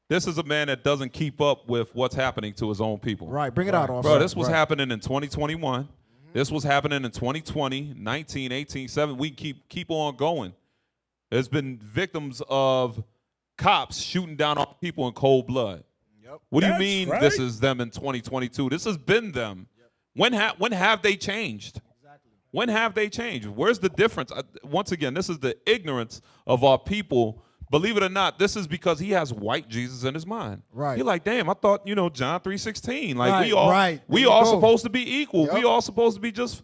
This is a man that doesn't keep up with what's happening to his own people. Right, bring it out, officer. Bro, this was Right. happening in 2021. This was happening in 2020, 19, 18, 7. We keep on going. There's been victims of cops shooting down on people in cold blood. Yep. What do you That's mean right. this is them in 2022? This has been them. When have they changed? When have they changed? Where's the difference? Once again, this is the ignorance of our people. Believe it or not, this is because he has white Jesus in his mind. Right. You're like, damn, I thought, John 3:16. Like Right, we all right. we There you all go. supposed to be equal. Yep. We all supposed to be just,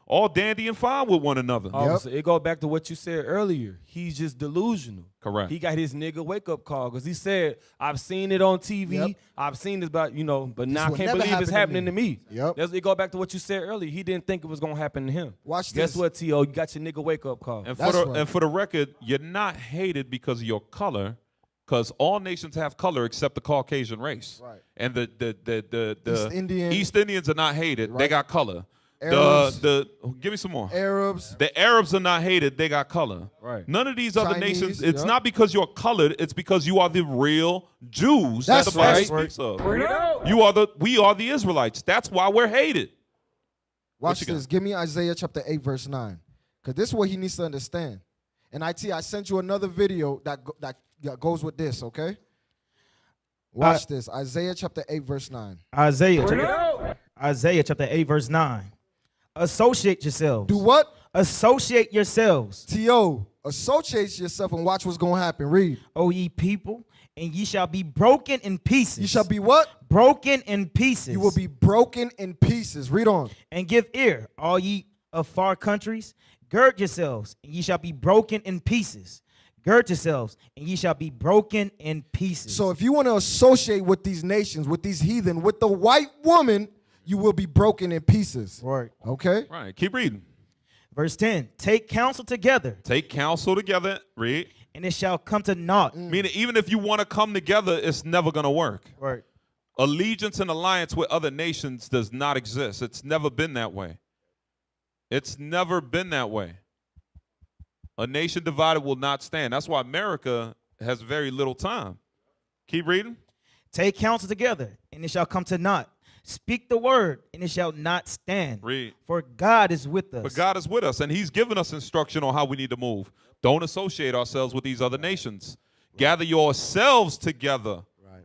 all dandy and fine with one another. Officer, it goes back to what you said earlier. He's just delusional. Correct. He got his nigga wake up call because he said, I've seen it on TV. Yep. I've seen this about, but now I will can't never believe happen it's to happening me. to me. Yep. It go back to what you said earlier. He didn't think it was going to happen to him. Watch Guess this. what, T.O.? You got your nigga wake up call. And for the record, you're not hated because of your color, because all nations have color except the Caucasian race. Right. And the East East Indians are not hated. They Right. got color. Arabs. Give me some more. Arabs. The Arabs are not hated. They got color. Right. None of these other Chinese, nations. It's yep. not because you're colored. It's because you are the real Jews That's that the Bible right. speaks of. We are the Israelites. That's why we're hated. Watch you got? this. Give me Isaiah chapter 8, verse 9. Because this is what he needs to understand. And I sent you another video that goes with this, okay? Watch this. Isaiah chapter 8, verse 9. Isaiah chapter 8, verse 9. Associate yourselves. Do what? Associate yourselves. T.O. Associate yourself and watch what's going to happen. Read. O ye people, and ye shall be broken in pieces. You shall be what? Broken in pieces. You will be broken in pieces. Read on. And give ear, all ye of far countries. Gird yourselves, and ye shall be broken in pieces. Gird yourselves, and ye shall be broken in pieces. So if you want to associate with these nations, with these heathen, with the white woman, you will be broken in pieces. Right. Okay? Right. Keep reading. Verse 10, take counsel together. Take counsel together. Read. And it shall come to naught. Meaning, even if you want to come together, it's never going to work. Right. Allegiance and alliance with other nations does not exist. It's never been that way. It's never been that way. A nation divided will not stand. That's why America has very little time. Keep reading. Take counsel together, and it shall come to naught. Speak the word, and it shall not stand. Read. For God is with us. But God is with us, and he's given us instruction on how we need to move. Don't associate ourselves with these other nations. Gather yourselves together,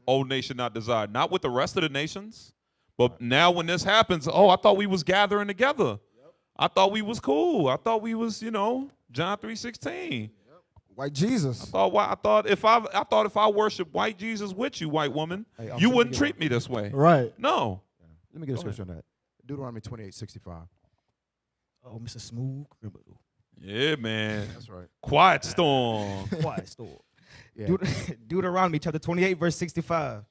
O nation not desired. Not with the rest of the nations. But now when this happens, I thought we was gathering together. I thought we was cool. I thought we was, John 3:16. White Jesus. I thought if I worship white Jesus with you, white woman, you wouldn't treat me this way. Right. No. Let me get a scripture on that. Deuteronomy 28:65. Oh, Mr. Smooth Criminal. Yeah, man. That's right. Quiet storm. Quiet storm. Yeah. Deuteronomy chapter 28, verse 65.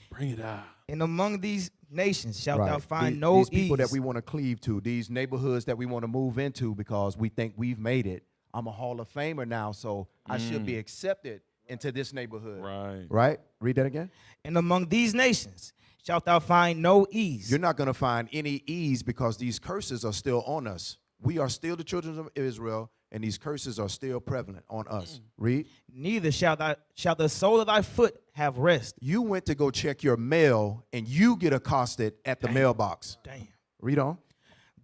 Bring it out. And among these nations shalt Right. thou find These- no these people ease. that we want to cleave to, these neighborhoods that we want to move into because we think we've made it. I'm a Hall of Famer now, so I should be accepted into this neighborhood. Right. Right? Read that again. And among these nations shalt thou find no ease. You're not going to find any ease because these curses are still on us. We are still the children of Israel, and these curses are still prevalent on us. Read. Neither shall the sole of thy foot have rest. You went to go check your mail, and you get accosted at the mailbox. Damn. Read on.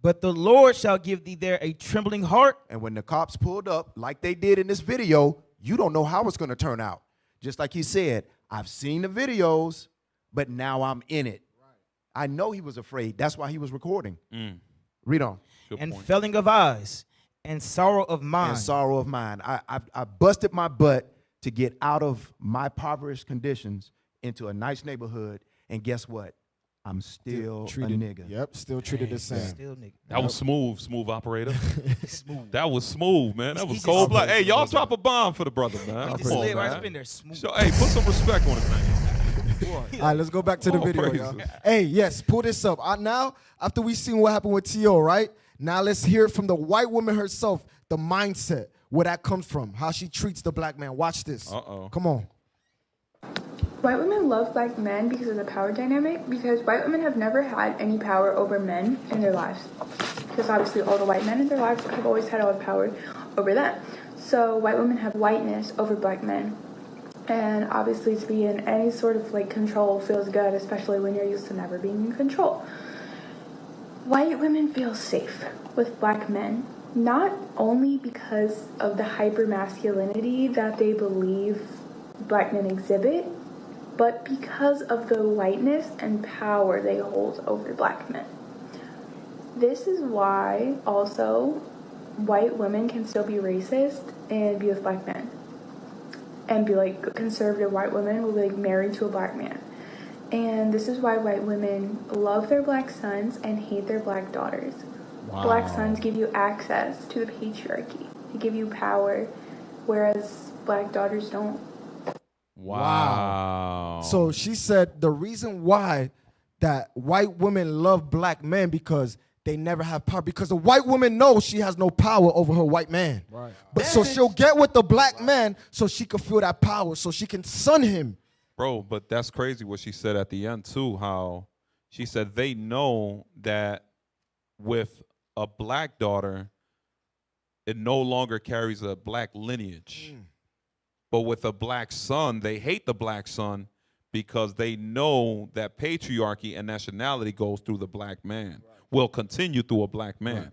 But the Lord shall give thee there a trembling heart. And when the cops pulled up, like they did in this video, you don't know how it's going to turn out. Just like he said, I've seen the videos, but now I'm in it. I know he was afraid. That's why he was recording. Read on. And felling of eyes and sorrow of mind. And sorrow of mind. I busted my butt to get out of my impoverished conditions into a nice neighborhood. And guess what? I'm still treated, a nigga. Yep, still treated the same. Still nigga. That was smooth operator. Smooth. That was smooth, man. That He was just- cold blood. Hey, y'all drop a bomb for the brother, man. He just Come on, slid right man. up in there smooth. So, hey, put some respect on his name. All right, let's go back to the All video, praises. y'all. Hey, yes, pull this up. Now, after we seen what happened with T.O., right? Now let's hear it from the white woman herself, the mindset, where that comes from, how she treats the black man. Watch this. Uh-oh. Come on. White women love black men because of the power dynamic, because white women have never had any power over men in their lives. Because obviously all the white men in their lives have always had all the power over them. So white women have whiteness over black men. And obviously to be in any sort of like control feels good, especially when you're used to never being in control. White women feel safe with black men, not only because of the hypermasculinity that they believe black men exhibit, but because of the whiteness and power they hold over black men. This is why also white women can still be racist and be with black men. And be like conservative white women will be like married to a black man. And this is why white women love their black sons and hate their black daughters. Wow. Black sons give you access to the patriarchy. They give you power, whereas black daughters don't. Wow. So she said the reason why that white women love black men because they never have power, because the white woman knows she has no power over her white man. Right. But so she'll get with the black man so she can feel that power, so she can son him. Bro, but that's crazy what she said at the end, too, how she said they know that with a black daughter, it no longer carries a black lineage. But with a black son, they hate the black son because they know that patriarchy and nationality goes through the black man, will continue through a black man.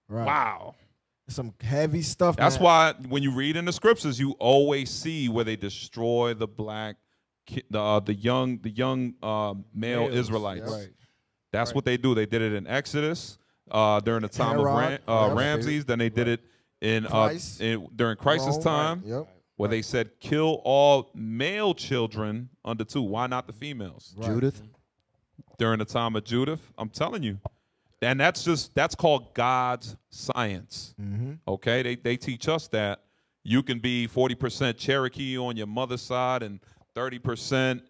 Right. Wow. Some heavy stuff. That's man. why when you read in the scriptures, you always see where they destroy the black, the young male Males, Israelites. right. That's what they do. They did it in Exodus during the time Herod, of Ramses. Then they did it in Christ, during Christ's Rome, time, right, yep. where they said kill all male children under 2. Why not the females? Right. Judith. During the time of Judith, I'm telling you. And that's called God's science. Okay? They teach us that you can be 40% Cherokee on your mother's side and 30%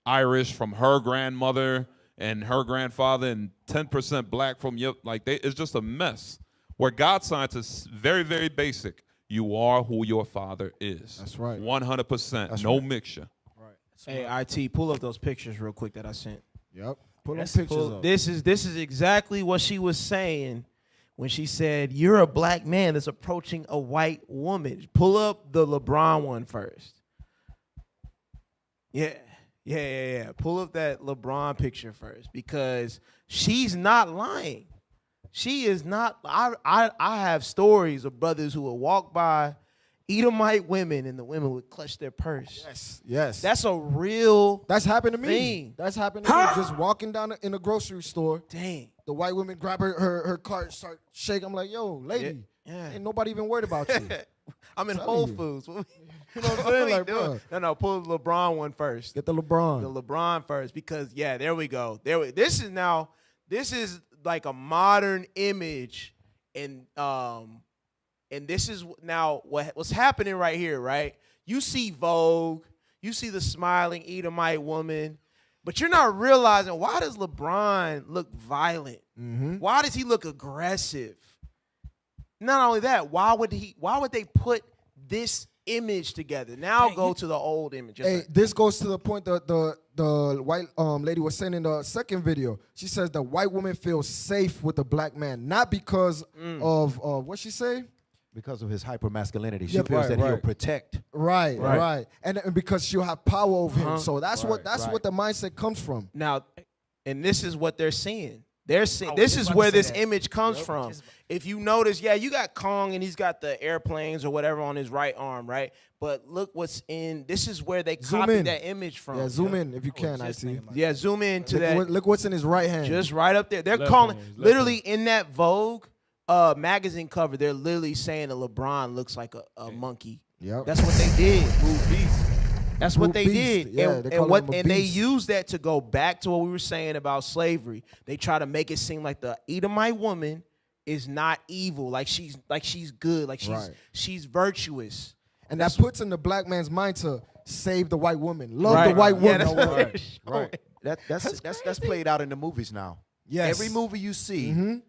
Irish from her grandmother and her grandfather and 10% black from your, it's just a mess. Where God's science is very, very basic. You are who your father is. That's right. 100%. No mixture. Hey, IT, pull up those pictures real quick that I sent. Yep. Pull them pictures up. This is exactly what she was saying when she said, you're a black man that's approaching a white woman. Pull up the LeBron one first. Yeah. Pull up that LeBron picture first, because she's not lying. She is not. I have stories of brothers who will walk by Edomite women, and the women would clutch their purse. Yes. That's a real. That's happened to me. thing. That's happened to me. Just walking down in a grocery store. Dang. The white women grab her cart, start shaking. I'm like, yo, lady, ain't nobody even worried about you. I'm in I'm Whole telling Foods. You know what I'm saying? Like, bro. No, pull the LeBron one first. Get the LeBron. The LeBron first, because there we go. This is like a modern image, and this is now what's happening right here, right? You see Vogue, you see the smiling Edomite woman, but you're not realizing, why does LeBron look violent? Mm-hmm. Why does he look aggressive? Not only that, why would they put this image together? Now go to the old image. Hey, this goes to the point that the white lady was saying in the second video. She says the white woman feels safe with the black man, not because of what she say? Because of his hypermasculinity. She Yep, feels right, that he'll right. protect. Right. And because she'll have power over him. So that's what right. what the mindset comes from. Now, and this is what they're seeing. They're seeing, I was this just is about where to say this that. image comes Yep. from. If you notice, you got Kong and he's got the airplanes or whatever on his right arm, right? But look what's in. This is where they Zoom copied in. that image from. Yeah, zoom in if you can, I just see. thinking about Yeah, zoom in to Look, that. look what's in his right hand. Just right up there. They're Left calling hand, left literally in that Vogue magazine cover. They're literally saying that LeBron looks like a monkey. Yep. That's what they did. That's what Brute they beast. did. Yeah, and they call what him a and they beast. used that to go back to what we were saying about slavery. They try to make it seem like the Edomite woman is not evil, like she's good, like she's virtuous. And that puts in the black man's mind to save the white woman, love the white woman. that's what they're showing. Right. That's played out in the movies now. Yes. Every movie you see,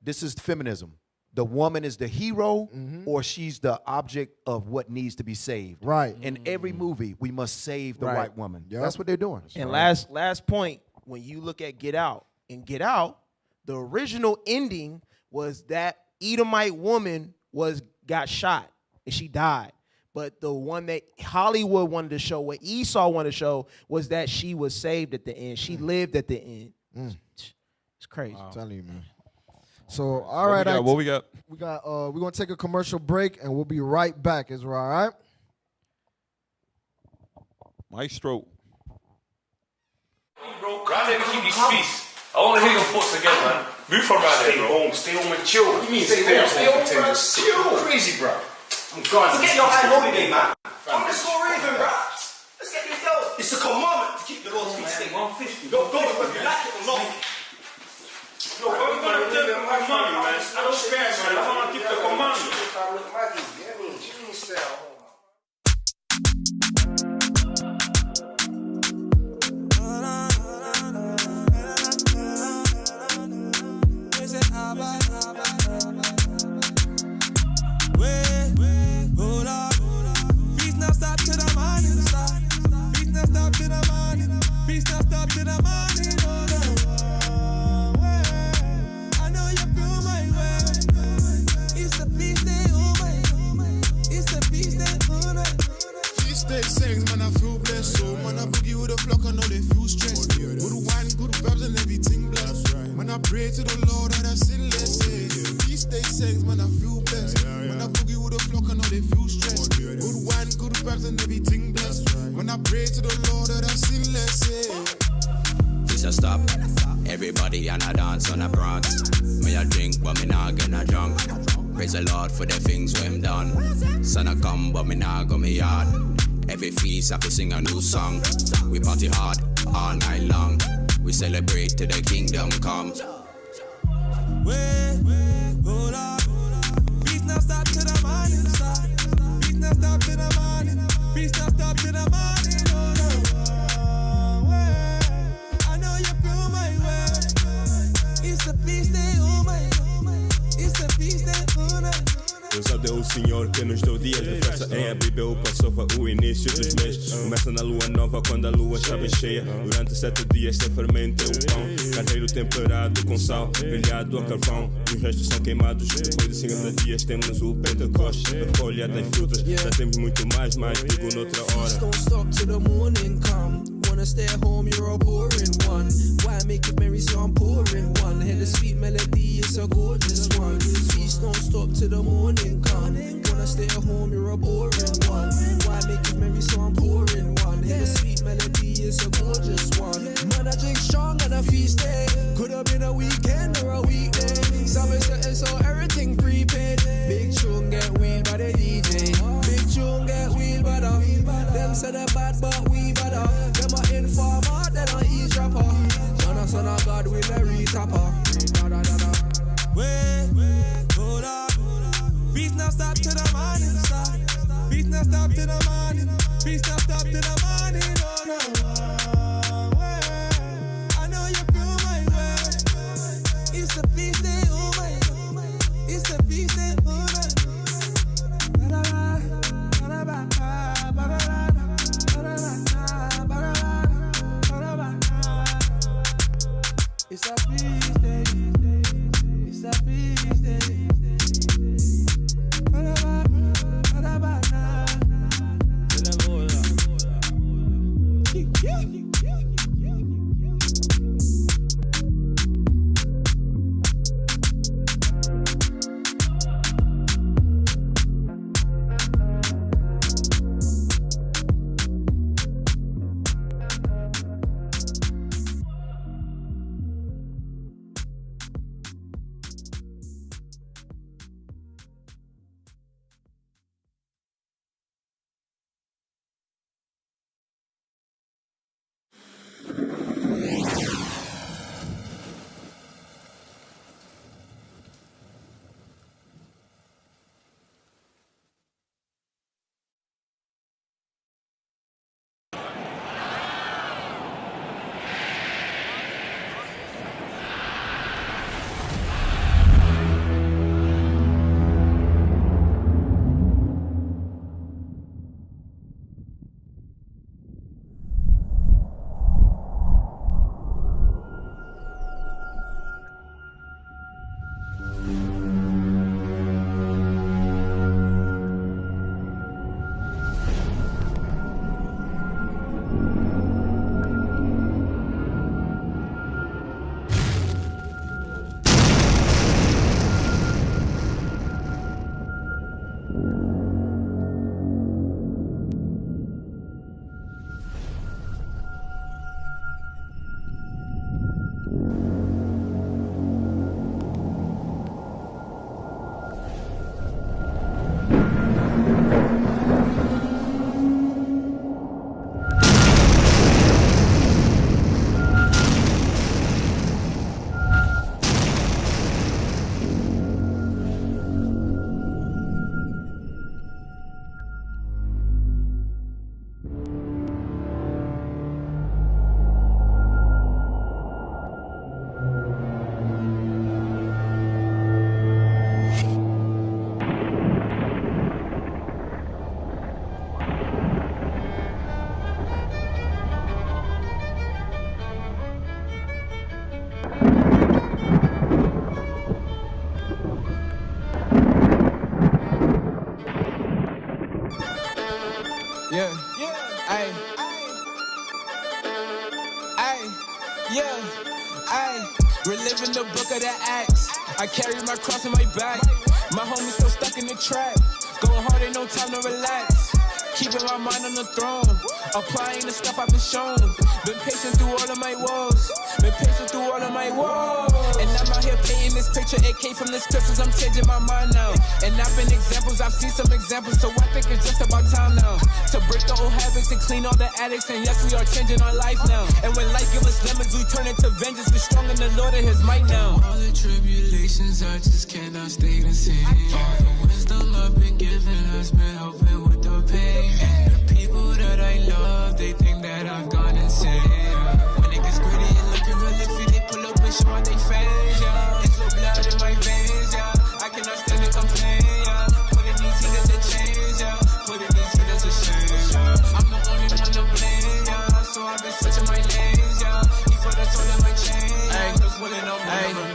this is feminism. The woman is the hero, or she's the object of what needs to be saved. Right. In every movie, we must save the Right. white woman. Yep. That's what they're doing. And last point, when you look at Get Out, in Get Out, the original ending was that Edomite woman got shot and she died. But the one that Hollywood wanted to show, what Esau wanted to show, was that she was saved at the end. She lived at the end. It's crazy. I'm telling you, man. So, all right. What we got? We're going to take a commercial break, and we'll be right back, Israel, all right? Maestro. Bro, round there we keep these feasts. I want to hear your thoughts again, man. Move from around there, bro. Stay home and chill. What do you mean stay home, bro? Chill. Crazy, bro. I'm gone. Let's get your high holiday, man. I'm the score Raven, bro. Let's get these girls. It's a commandment to keep the Lord's feast day. 150. Go, whether you like it or not. Yo, bro, we're going to take my money, man. I don't spare, man. I want to keep the commandment. Hold up. Feast not stop to the morning star. Feast not stop to the morning. Feast not stop to the morning. Hold up. I know you feel my way. It's a feast day, oh my. It's a feast day, oh my. Feast day sings, man, I feel blessed. So, man, I boogie with a flock, I know they feel stressed. Good wine, good vibes, and everything blessed. When I pray to the Lord that I sin less. Feast day sings, man, I feel blessed. When I boogie with a flock, I know they feel stressed. Good wine, good vibes, and everything blessed. When I pray to the Lord that I sin less. This a stop. Everybody and I dance on a prance. Me a drink, but me nah get no drunk. Praise the Lord for the things we him done. Son I come, but me nah go me yard. Every feast I have to sing a new song. We party hard all night long. We celebrate till the kingdom come. Hold up. Feast not stop to the morning star. Feast not stop to the morning. Feast not stop to the morning. Hold up. I know you feel my way. It's a feast day, oh my. It's a feast day, oh my. Deus é o Senhor que nos deu dias de festa em Abibeu passou foi o início dos meses. Começa na lua nova quando a lua estava cheia. Durante 7 dias sem fermento é o pão. Carneiro temperado com sal, brilhado a carvão. E os restos são queimados. Depois de 50 dias temos o Pentecoste. A colha das frutas. Já temos muito mais, mas digo noutra hora. Don't stop till the morning come. Wanna stay at home, you're a boring one. Why make it merry, so I'm pouring one. Hear the sweet melody, it's a gorgeous one. Feast don't stop till the morning come. Wanna stay at home, you're a boring one. Why make it merry, so I'm pouring one. Hear the sweet melody, it's a gorgeous one. Man, I drink strong and I feast day. Could have been a weekend or a weekday. Summer setting, so everything prepaid. Big tune get wheeled by the DJ. Big tune get wheeled by the. Them say they're bad, but we better. Them a informer, then a eavesdropper. Son of God with a retapper. Wait, hold up. Feast now stop to the morning star. Feast now stop to the morning. Feast now stop to the morning. Oh no. Wait, I know you feel my way. It's a feast day, oh my. It's a feast day, oh my. It's a feast day. It's a feast day. Reliving the book of the acts. I carry my cross on my back. My homies still stuck in the trap. Going hard, ain't no time to relax. Keeping my mind on the throne. Applying the stuff I've been shown. Been patient through all of my woes. Been patient through all of my woes. And I'm out here painting this picture. It came from the scriptures. I'm changing my mind now. And I've been examples. I've seen some examples. So I think it's just about time now to break the old habits and clean all the addicts. And yes, we are changing our life now. And when life gives us lemons, we turn it to vengeance. We're strong in the Lord and His might now. All the tribulations, I just cannot stay the same. All the wisdom I've been given has been helping with the pain. And the people that I love, they think that I've gone insane. When it gets gritty and looking real iffy, they pull up and show all they face, yeah. It's so blood in my veins, yeah. I cannot stand to complain, yeah. Putting these heaters to change, yeah. Putting these heaters to shame, yeah. I'm the only one to blame, yeah. So I've been switching my lanes, yeah. Before that's all in my chain, yeah. Just willing on my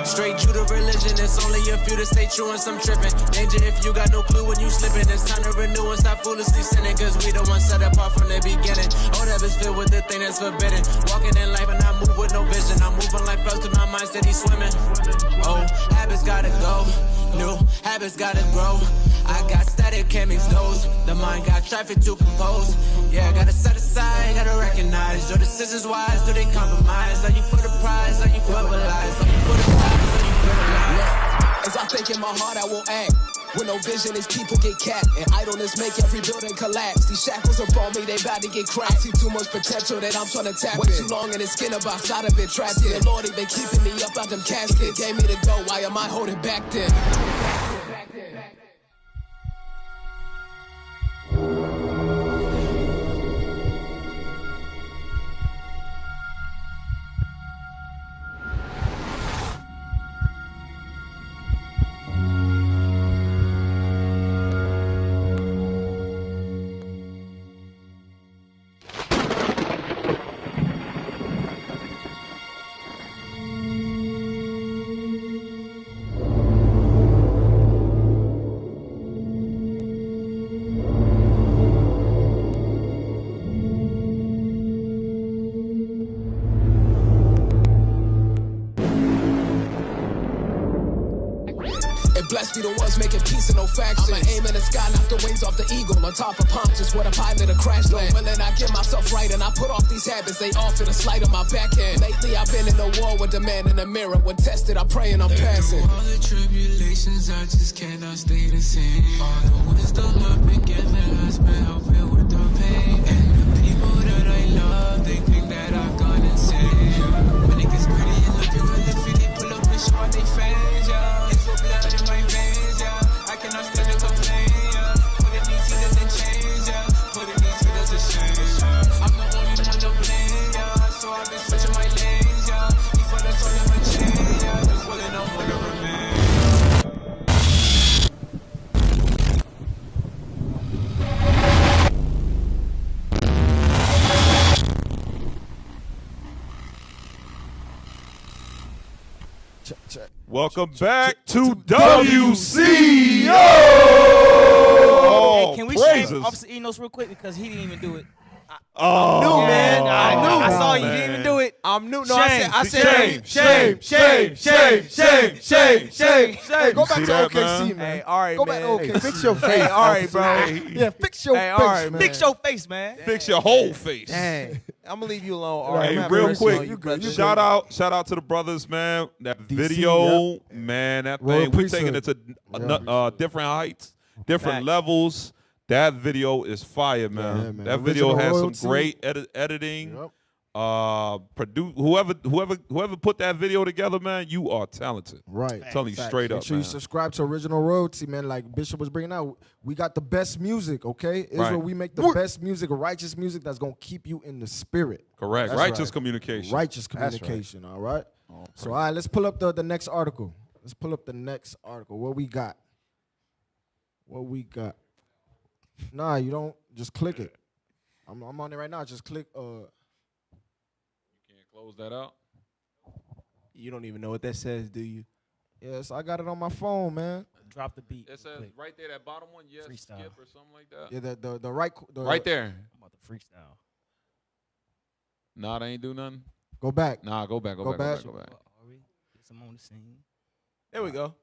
Straight Judah religion, it's only a few to stay true and some tripping. Danger if you got no clue when you slipping. It's time to renew and stop foolishly sinning, cause we the ones set apart from the beginning. Oh, that is filled with the the thing that's forbidden. Walking in life and I move with no vision. I'm moving like frogs to my mind, steady swimming. Oh, habits gotta go. New habits gotta grow. I got static, can't mix those. The mind got traffic to compose. Yeah, gotta set aside, gotta recognize. Your decisions wise, do they compromise? Are you for the prize? Are you for the lies? Are you for the prize? Are you for the lies? As I think in my heart, I will act. With no vision, these people get capped. And idleness make every building collapse. These shackles upon me, they about to get cracked. I see too much potential that I'm trying to tap in. Way too long in the skin of outside of it trapped in. The Lord, he been keeping me up out them caskets. Gave me the go, why am I holding back then? Blessed be the ones making peace and no factions. I'ma aim in the sky, knock the wings off the eagle. On top of Pontus, what a pilot, a crash land. Willing I get myself right and I put off these habits. They offer the slight of my backhand. Lately I've been in the war with the man in the mirror. When tested, I pray and I'm passing. All the tribulations, I just cannot stay the same. All the wisdom I've been given has been helping with the pain. And the people that I love, they think that I've gone insane. When it gets pretty and looking real iffy, they pull up and show all they fans, yeah. It's for blood in my veins, yeah. I cannot stand to complain, yeah. Put it easy doesn't change, yeah. Put it easy doesn't change, yeah. I'm the only one to blame, yeah. So I've been switching my lanes, yeah. Before that's all in my chain, yeah. Just willing I'm gonna remain. Welcome back to WCO. Hey, can we praises. shame Officer Enos real quick because he didn't even do it. Oh, new, man. I knew. I saw you man. didn't even do it. I'm new. No, Shame. I said shame. Hey, go back see to that, OKC, man? man. Hey, all right, Go man. back to OKC. Fix your face. Hey, all right, bro. Yeah, fix your Hey, face, all right, man. Fix your face, man. Fix your whole face. Dang. I'm gonna leave you alone. All right, Hey, have real mercy on quick, you, brother. shout out to the brothers, man. That DC, video, man, that Royal thing, we're Priesthood. taking it to different heights, different Facts. levels. That video is fire, man. Yeah, man. That video Original has royalty. some great editing. Yep. Produce whoever put that video together, man, you are talented. Right. I'm telling you straight Make up, sure man. you subscribe to Original Royalty, man. Like Bishop was bringing out, we got the best music, okay? Israel, Right. we make the best music, righteous music that's going to keep you in the spirit. Correct. That's Righteous right. communication. Righteous That's right. communication, all right? So, all right, let's pull up the next article. Let's pull up the next article. What we got? What we got? Nah, you don't. Just click it. I'm on it right now. Just click. Can't close that out. You don't even know what that says, do you? Yes, I got it on my phone, man. Drop the beat. It says right there, that bottom one, yes, Freestyle. skip or something like that. Yeah, the right. Right there. I'm about to freestyle. Nah, they ain't do nothing. Go back. Nah, go back. Go back. Are we? Get some on the scene. There we go.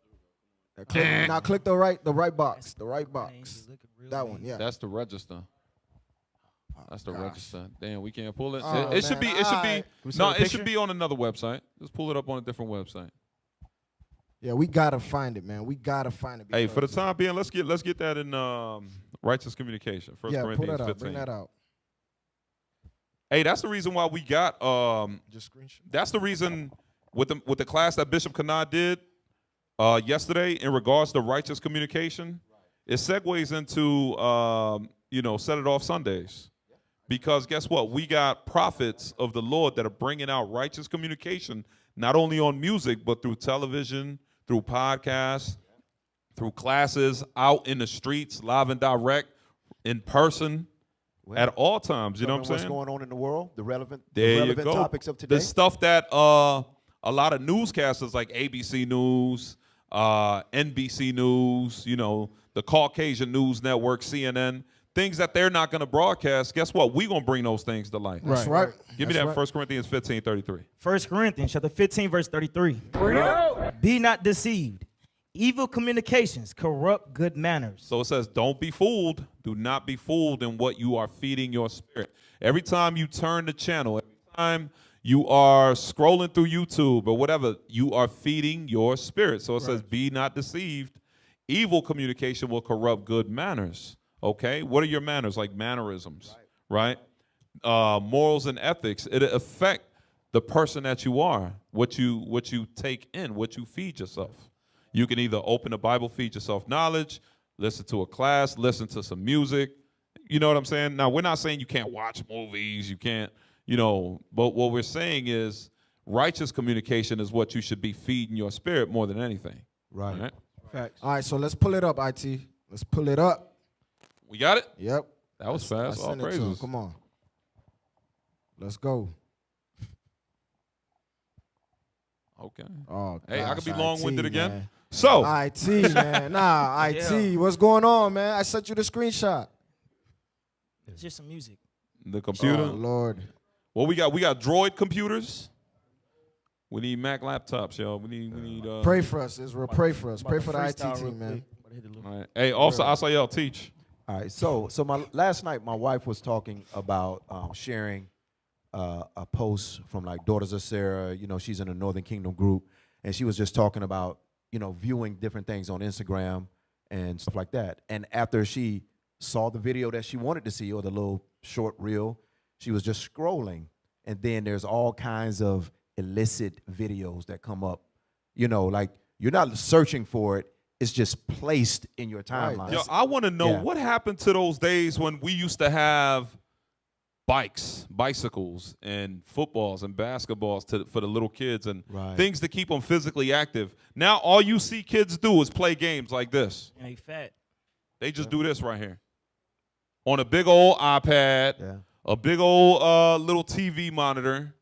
Now click the right box. The right box. That one, yeah. That's the register. That's the register. Damn, we can't pull it. Oh, It should be. man, It should alright. be. No, it should be on another website. Just pull it up on a different website. Yeah, we gotta find it, man. We gotta find it. Hey, for the because- time being, let's get that in righteous communication. First yeah, pull Corinthians that out. 15. Bring that out. Hey, that's the reason why we got. Just screenshot. That's the reason with the class that Bishop Kanad did yesterday in regards to righteous communication. It segues into Set It Off Sundays. Because guess what? We got prophets of the Lord that are bringing out righteous communication, not only on music, but through television, through podcasts, through classes, out in the streets, live and direct, in person, at all times. You know what I'm saying? What's going on in the world? The relevant Topics of today. The stuff that a lot of newscasters like ABC News, NBC News, the Caucasian News Network, CNN, things that they're not going to broadcast, guess what? We're going to bring those things to light. That's right. Give me That's that right. 1 Corinthians 15:33. 1 Corinthians chapter 15, verse 33. Be not deceived. Evil communications corrupt good manners. So it says, don't be fooled. Do not be fooled in what you are feeding your spirit. Every time you turn the channel, every time you are scrolling through YouTube or whatever, you are feeding your spirit. So it says, be not deceived. Evil communication will corrupt good manners. Okay? What are your manners? Like mannerisms, right? Morals and ethics. It affect the person that you are, what you take in, what you feed yourself. You can either open the Bible, feed yourself knowledge, listen to a class, listen to some music. You know what I'm saying? Now, we're not saying you can't watch movies, you can't, but what we're saying is righteous communication is what you should be feeding your spirit more than anything. Right. Facts. All right, so let's pull it up, IT. Let's pull it up. We got it? Yep. That was fast. I All sent it to him. praises. Come on. Let's go. Okay. Oh, hey, I gosh, could be long-winded IT, again. man. So. IT, man. Nah, IT. What's going on, man? I sent you the screenshot. It's just some music. The computer. Oh, Lord. Well, we got Droid computers. We need Mac laptops, y'all. We need. Pray for us, Israel. Pray for us. Pray for the IT team, man. All right. Hey, also, I saw y'all teach. All right, so last night my wife was talking about sharing a post from like Daughters of Sarah. She's in a Northern Kingdom group, and she was just talking about viewing different things on Instagram and stuff like that. And after she saw the video that she wanted to see, or the little short reel, she was just scrolling, and then there's all kinds of illicit videos that come up. Like you're not searching for it. It's just placed in your timeline. Yo, I want to know what happened to those days when we used to have bicycles, and footballs and basketballs for the little kids and things to keep them physically active. Now all you see kids do is play games like this. And they fat. They just do this right here on a big old iPad, a big old little TV monitor.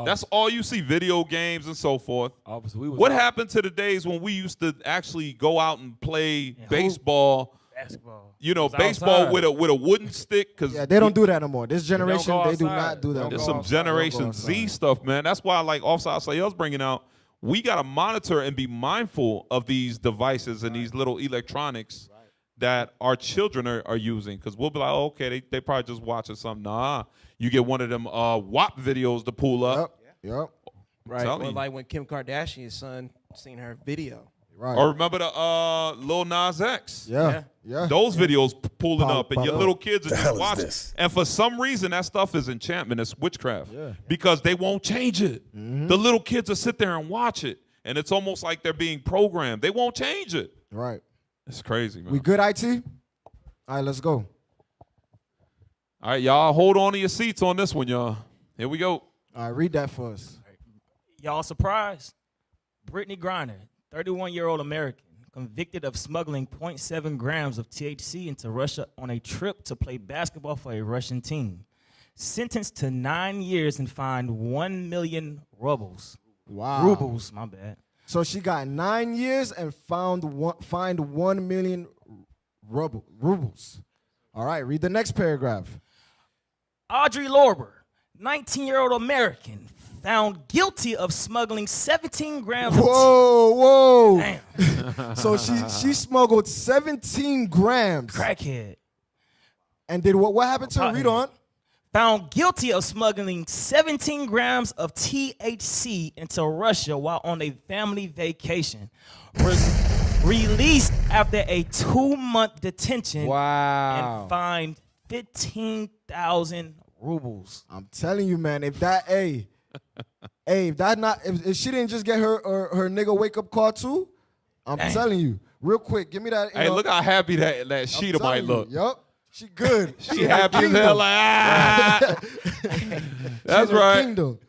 That's all you see, video games and so forth. What happened to the days when we used to actually go out and play baseball? Basketball. Baseball with a wooden stick. They don't do that no more. This generation, they do not do that. There's some Generation Z stuff, man. That's why, like Offside Sayel's bringing out, we got to monitor and be mindful of these devices and these little electronics that our children are using. Because we'll be like, oh, okay, they probably just watching something. Nah, you get one of them WAP videos to pull up. Yep. Right. Or like when Kim Kardashian's son seen her video. Right. Or remember the Lil Nas X? Yeah. Those videos pulling up, and your pop little up. kids are just watching. And for some reason, that stuff is enchantment. It's witchcraft. Yeah. Because they won't change it. The little kids will sit there and watch it, and it's almost like they're being programmed. They won't change it. Right. It's crazy, man. We good, IT? All right, let's go. All right, y'all, hold on to your seats on this one, y'all. Here we go. All right, read that for us. Y'all surprised? Brittany Griner, 31-year-old American, convicted of smuggling 0.7 grams of THC into Russia on a trip to play basketball for a Russian team. Sentenced to 9 years and fined 1 million rubles. Wow. Rubles, my bad. So she got 9 years and fined 1 million rubles. All right, read the next paragraph. Audrey Lorber, 19-year-old American, found guilty of smuggling 17 grams Whoa. Damn. So she smuggled 17 grams. Crackhead. And did what happened to her? Read on. Found guilty of smuggling 17 grams of THC into Russia while on a family vacation. Released after a 2-month detention. Wow. And fined 15,000 rubles. I'm telling you, man, if she didn't just get her nigga wake up call too, I'm telling you, real quick, give me that. Hey, look how happy that Sheeta might look. Yup, she good. She happy as hell, like That's right. Kingdom.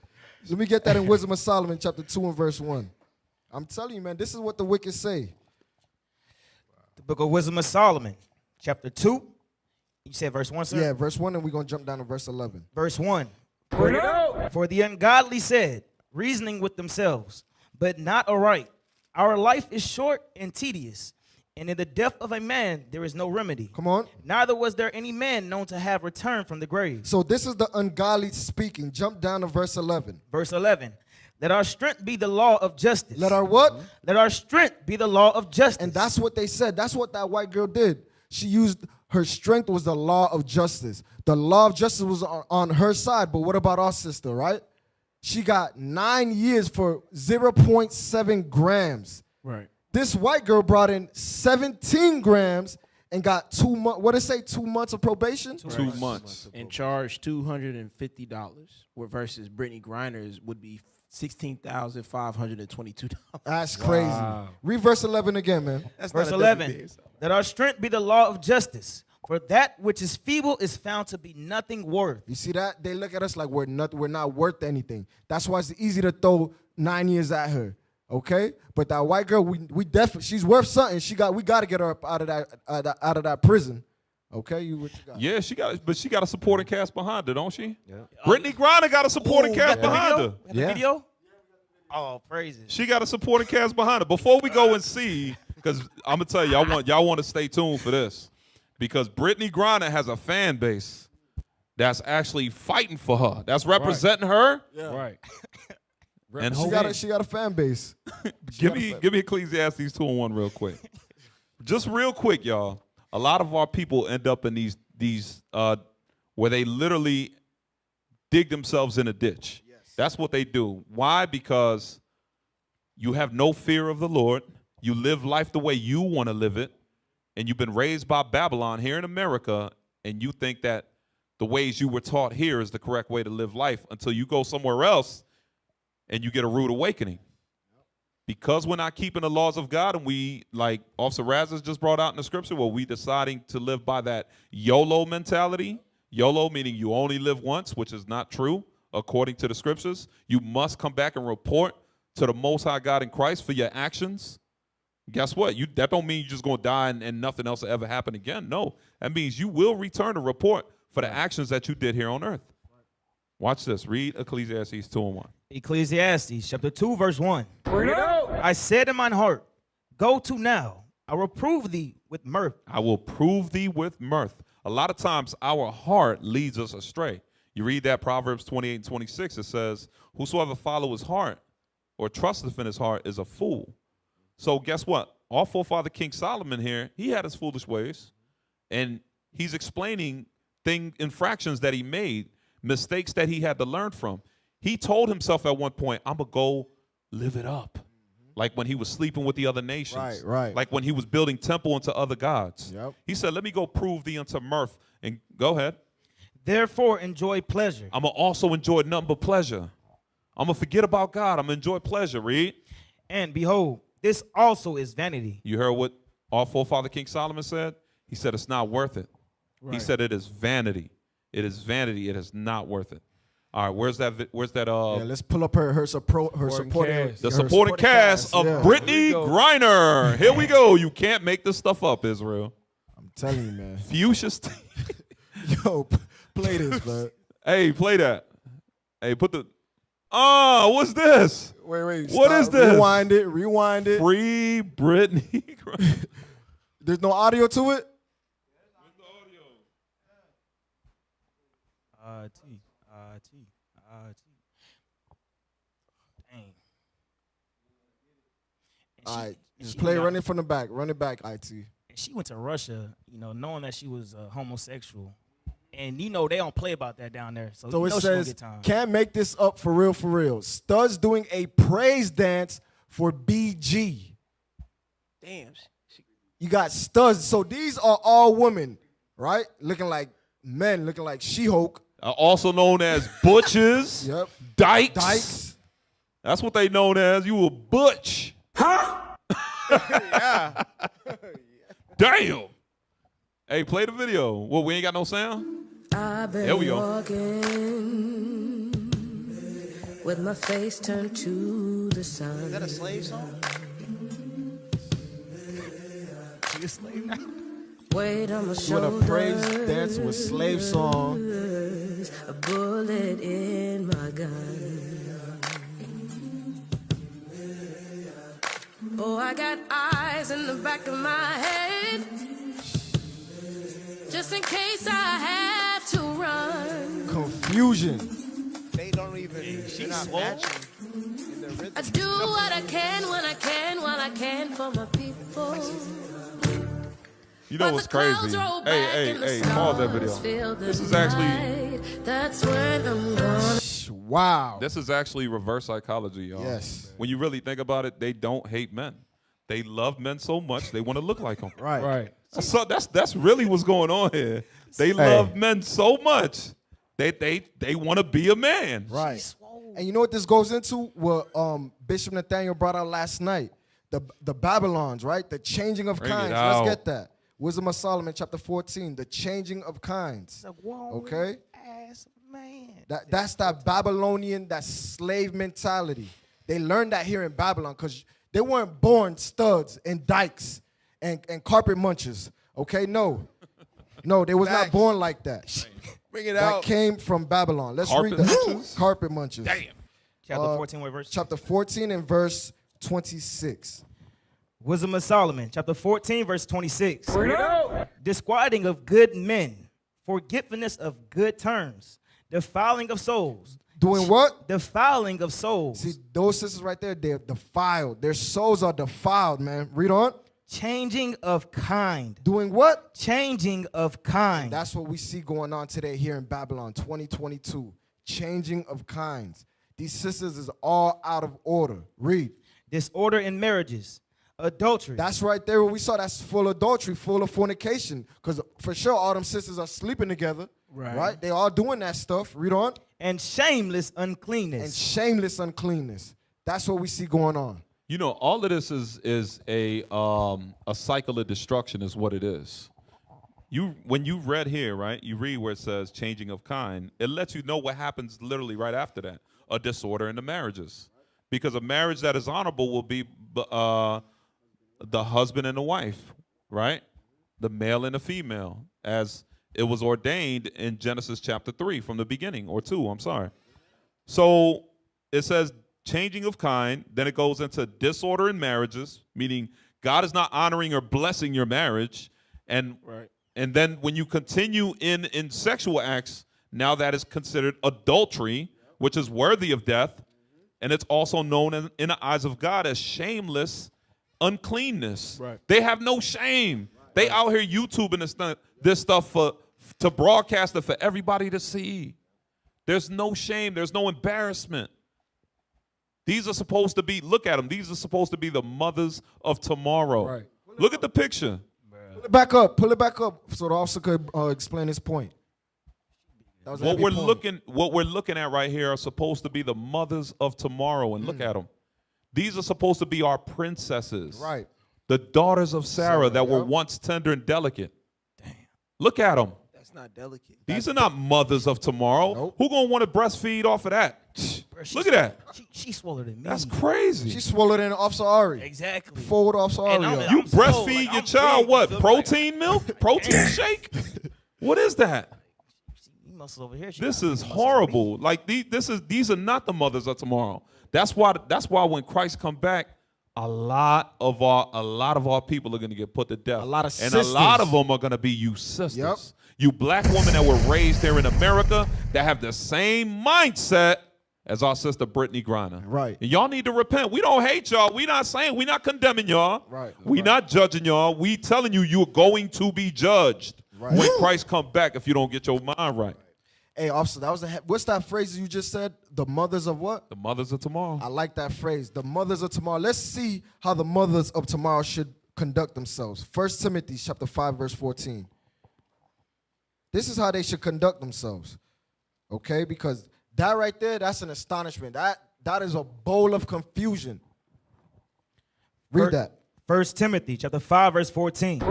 Let me get that in Wisdom of Solomon, chapter 2 and verse 1. I'm telling you, man, this is what the wicked say. The book of Wisdom of Solomon, chapter 2. You said verse 1, sir? Yeah, verse 1, and we're going to jump down to verse 11. Verse 1. For the ungodly said, reasoning with themselves, but not aright. Our life is short and tedious. And in the death of a man, there is no remedy. Come on. Neither was there any man known to have returned from the grave. So this is the ungodly speaking. Jump down to verse 11. Verse 11. Let our strength be the law of justice. Let our what? Let our strength be the law of justice. And that's what they said. That's what that white girl did. She used her strength was the law of justice. The law of justice was on her side. But what about our sister, right? She got 9 years for 0.7 grams. Right. This white girl brought in 17 grams and got 2 months. What did it say? 2 months of probation? 2 months. And charged $250, versus Brittany Griner's would be $16,522. That's crazy. Read verse 11 again, man. Verse 11. Let our strength be the law of justice. For that which is feeble is found to be nothing worth. You see that? They look at us like we're not worth anything. That's why it's easy to throw 9 years at her. Okay? But that white girl, we definitely, she's worth something. We got to get her up out of that prison. Okay? What you got? Yeah, she got a supporting cast behind her, don't she? Yeah. Brittany Griner got a supporting cast behind her. The video? Oh, praises. She got a supporting cast behind her. Before we go and see, because I'm gonna tell you, y'all want to stay tuned for this, because Brittany Griner has a fan base that's actually fighting for her. That's representing her. Yeah. Right. And she got a fan base. give me Ecclesiastes 2:1 real quick. Just real quick, y'all. A lot of our people end up in these where they literally dig themselves in a ditch. Yes. That's what they do. Why? Because you have no fear of the Lord. You live life the way you want to live it, and you've been raised by Babylon here in America, and you think that the ways you were taught here is the correct way to live life until you go somewhere else and you get a rude awakening. Because we're not keeping the laws of God, and we, like Officer Raz has just brought out in the scripture, where we deciding to live by that YOLO mentality. YOLO meaning you only live once, which is not true according to the scriptures. You must come back and report to the Most High God in Christ for your actions. Guess what? That don't mean you're just going to die and nothing else will ever happen again. No, that means you will return a report for the actions that you did here on earth. Watch this. Read Ecclesiastes 2:1. Ecclesiastes chapter 2, verse 1. I said in mine heart, go to now. I will prove thee with mirth. I will prove thee with mirth. A lot of times our heart leads us astray. You read that Proverbs 28:26. It says, whosoever follow his heart or trusteth in his heart is a fool. So guess what? Our forefather King Solomon here, he had his foolish ways. And he's explaining infractions that he made, mistakes that he had to learn from. He told himself at one point, I'm going to go live it up. Like when he was sleeping with the other nations. Right. Like when he was building temple unto other gods. Yep. He said, let me go prove thee unto mirth. And go ahead. Therefore enjoy pleasure. I'm going to also enjoy nothing but pleasure. I'm going to forget about God. I'm going to enjoy pleasure. Read. And behold, this also is vanity. You heard what our forefather King Solomon said? He said it's not worth it. Right. He said it is vanity. It is vanity. It is not worth it. All right, where's that? Let's pull up her supporting cast. The supporting cast of Brittany Griner. Here we go. You can't make this stuff up, Israel. I'm telling you, man. Fuchsia. Yo, play this, man. Hey, play that. Hey, put the. What's this? Wait. What is this? Rewind it. Free Brittany. There's no audio to it? Where's the audio? Dang. All right, just play running from the back. Run it back, IT. And she went to Russia, knowing that she was homosexual. And, they don't play about that down there. So it says, says, get time. Can't make this up for real. Studs doing a praise dance for BG. Damn. You got studs. So these are all women, right? Looking like men, looking like She-Hulk. Also known as butches. Yep. Dykes. That's what they known as. You a butch. Huh? Yeah. Damn. Hey, play the video. Well, we ain't got no sound? There we go. Walking with my face turned to the sun. Is that a slave song? You a slave now? Weight on my shoulders. With a praise dance with slave song. A bullet in my gun. Oh, I I got eyes in the back of my head, just in case I have to run. Confusion. They don't even. They're not matching. I do what I can when I can while I can for my people. You know what's crazy? Hey, pause that video. This is actually. That's when I'm gonna. Wow. This is actually reverse psychology, y'all. Yes. When you really think about it, they don't hate men. They love men so much they want to look like them. Right. So that's really what's going on here. They love men so much they want to be a man. Right. And you know what this goes into? What Bishop Nathaniel brought out last night. The Babylons, right? The changing of Bring kinds. it Let's out. get that. Wisdom of Solomon, chapter 14. The changing of kinds. Okay? That's that Babylonian, that slave mentality. They learned that here in Babylon because they weren't born studs and dykes and carpet munchers. Okay? No, they was not born like that. Bring it That out. came from Babylon. Let's Carpet read the munchers? carpet munchers. Damn. Chapter 14, what verse? Chapter 14 and verse 26. Wisdom of Solomon, chapter 14, verse 26. Disquieting of good men, forgetfulness of good terms, defiling of souls. Doing what? Defiling of souls. See, those sisters right there, they're defiled. Their souls are defiled, man. Read on. Changing of kind. Doing what? Changing of kind. That's what we see going on today here in Babylon, 2022. Changing of kinds. These sisters is all out of order. Read. Disorder in marriages. Adultery. That's right there what we saw. That's full adultery, full of fornication. Because for sure, all them sisters are sleeping together. Right? They all doing that stuff. Read on. And shameless uncleanness. And shameless uncleanness. That's what we see going on. You know, all of this is a cycle of destruction is what it is. When you read here, right, you read where it says changing of kind, it lets you know what happens literally right after that, a disorder in the marriages. Because a marriage that is honorable will be the husband and the wife, right? The male and the female, as it was ordained in Genesis chapter 3 from the beginning, or 2, I'm sorry. So it says changing of kind, then it goes into disorder in marriages, meaning God is not honoring or blessing your marriage. And then when you continue in sexual acts, now that is considered adultery, which is worthy of death. And it's also known in the eyes of God as shameless uncleanness. They have no shame. They out here YouTubing this stuff to broadcast it for everybody to see. There's no shame. There's no embarrassment. These are supposed to be, look at them, these are supposed to be the mothers of tomorrow. Look at the picture. Pull it back up so the officer could explain his point. What we're looking at right here are supposed to be the mothers of tomorrow, and look at them. These are supposed to be our princesses. Right. The daughters of Sarah that were once tender and delicate. Damn. Look at them. That's not delicate. These are not mothers of tomorrow. Nope. Who gonna want to breastfeed off of that? Look at that. She swallowed it. That's crazy. She swallowed in Officer Ari. Exactly. Forward Officer Ari. You breastfeed your child what? Protein milk? Protein shake? What is that? Over here. This is horrible. Like these are not the mothers of tomorrow. That's why when Christ come back, a lot of our people are going to get put to death. A lot of and sisters. a lot of them are going to be you sisters. Yep. You black women that were raised here in America that have the same mindset as our sister Brittany Griner. Right. And y'all need to repent. We don't hate y'all. We not condemning y'all. Right. We not judging y'all. We telling you you're going to be judged when Christ come back if you don't get your mind right. Hey, officer, what's that phrase you just said? The mothers of what? The mothers of tomorrow. I like that phrase. The mothers of tomorrow. Let's see how the mothers of tomorrow should conduct themselves. 1 Timothy chapter 5, verse 14. This is how they should conduct themselves. Okay? Because that right there, that's an astonishment. That is a bowl of confusion. Read that. 1 Timothy chapter 5, verse 14.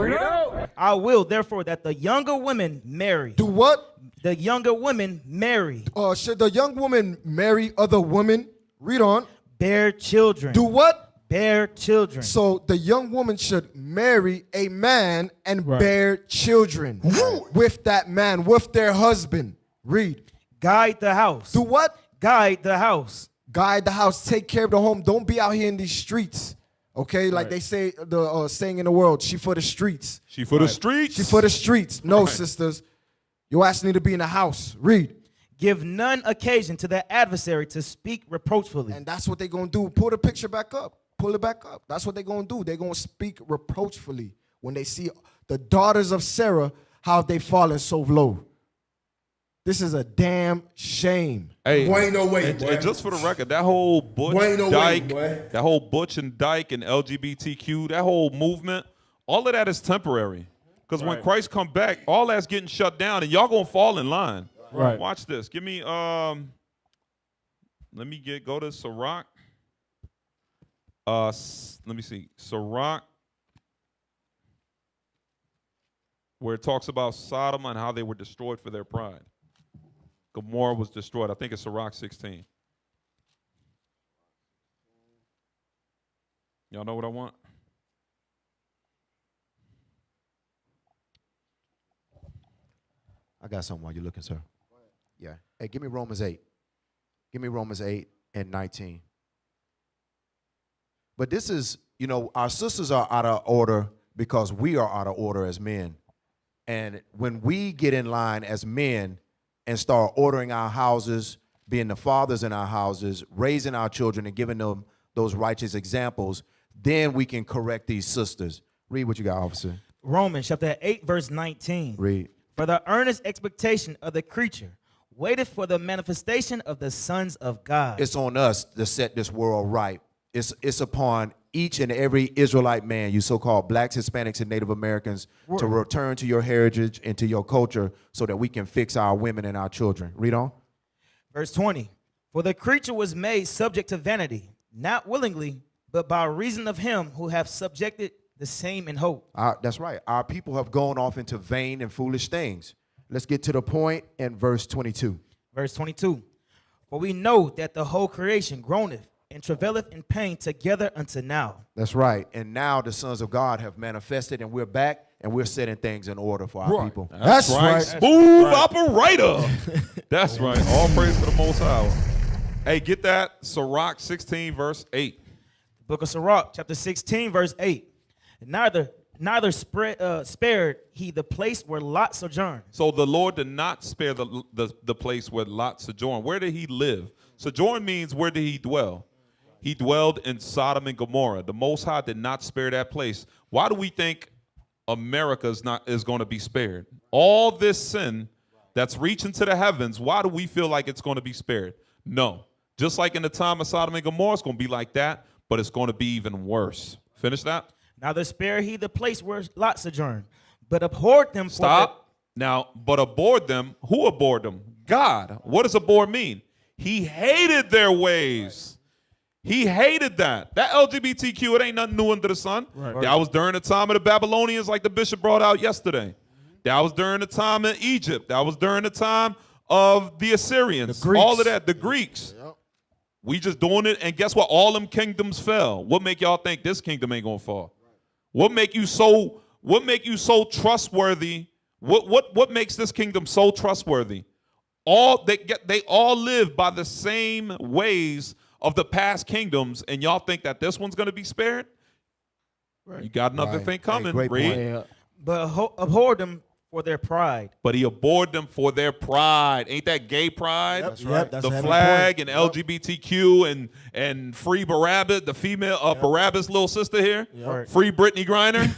I will, therefore, that the younger women marry. Do what? The younger women marry. Should the young woman marry other women? Read on. Bear children. Do what? Bear children. So the young woman should marry a man and bear children with that man, with their husband. Read. Guide the house. Do what? Guide the house. Guide the house. Take care of the home. Don't be out here in these streets. Okay, like they say, the saying in the world, she for the streets. She for the streets. She for the streets. No, sisters. Your ass need to be in the house. Read. Give none occasion to the adversary to speak reproachfully. And that's what they're going to do. Pull the picture back up. Pull it back up. That's what they're going to do. They're going to speak reproachfully when they see the daughters of Sarah, how they fallen so low. This is a damn shame. Hey, boy, ain't no way, and, boy. and just for the record, that whole Butch Boy, ain't no way, Dyke, boy. that whole Butch and Dyke and LGBTQ, that whole movement, all of that is temporary. Because when Christ come back, all that's getting shut down, and y'all gonna fall in line. Right. Watch this. Give me let me go to Sirach. Let me see. Sirach, where it talks about Sodom and how they were destroyed for their pride. Gomorrah was destroyed. I think it's Sirach 16. Y'all know what I want? I got something while you're looking, sir. Yeah. Hey, give me Romans 8. Give me Romans 8 and 19. But this is, you know, our sisters are out of order because we are out of order as men. And when we get in line as men and start ordering our houses, being the fathers in our houses, raising our children and giving them those righteous examples, then we can correct these sisters. Read what you got, officer. Romans chapter 8, verse 19. Read. For the earnest expectation of the creature waiteth for the manifestation of the sons of God. It's on us to set this world right. It's upon each and every Israelite man, you so-called blacks, Hispanics, and Native Americans, to return to your heritage and to your culture so that we can fix our women and our children. Read on. Verse 20. For the creature was made subject to vanity, not willingly, but by reason of him who hath subjected the same in hope. That's right. Our people have gone off into vain and foolish things. Let's get to the point in verse 22. Verse 22. For we know that the whole creation groaneth and travaileth in pain together unto now. That's right. And now the sons of God have manifested, and we're back, and we're setting things in order for our people. That's right. Smooth operator. That's right. All praise to the Most High. Hey, get that. Sirach 16, verse 8. The book of Sirach, chapter 16, verse 8. Neither spared he the place where Lot sojourned. So the Lord did not spare the place where Lot sojourned. Where did he live? Sojourn means where did he dwell? He dwelled in Sodom and Gomorrah. The Most High did not spare that place. Why do we think America is going to be spared? All this sin that's reaching to the heavens, why do we feel like it's going to be spared? No. Just like in the time of Sodom and Gomorrah, it's going to be like that, but it's going to be even worse. Finish that. Neither spared he the place where Lot sojourned, but abhorred them. Stop. Now, but abhorred them. Who abhorred them? God. What does abhor mean? He hated their ways. He hated that. That LGBTQ, it ain't nothing new under the sun. Right. That was during the time of the Babylonians, like the bishop brought out yesterday. That was during the time of Egypt. That was during the time of the Assyrians. All of that, the Greeks. Yep. We just doing it, and guess what? All them kingdoms fell. What make y'all think this kingdom ain't gonna fall? What make you so trustworthy? What makes this kingdom so trustworthy? They all live by the same ways of the past kingdoms, and y'all think that this one's going to be spared? Right. You got another thing coming. Read. But abhorred them for their pride. But he abhorred them for their pride. Ain't that gay pride? That's right. The flag and LGBTQ and free Barabbas, the female Barabbas' little sister here. Yep. Free Brittany Griner.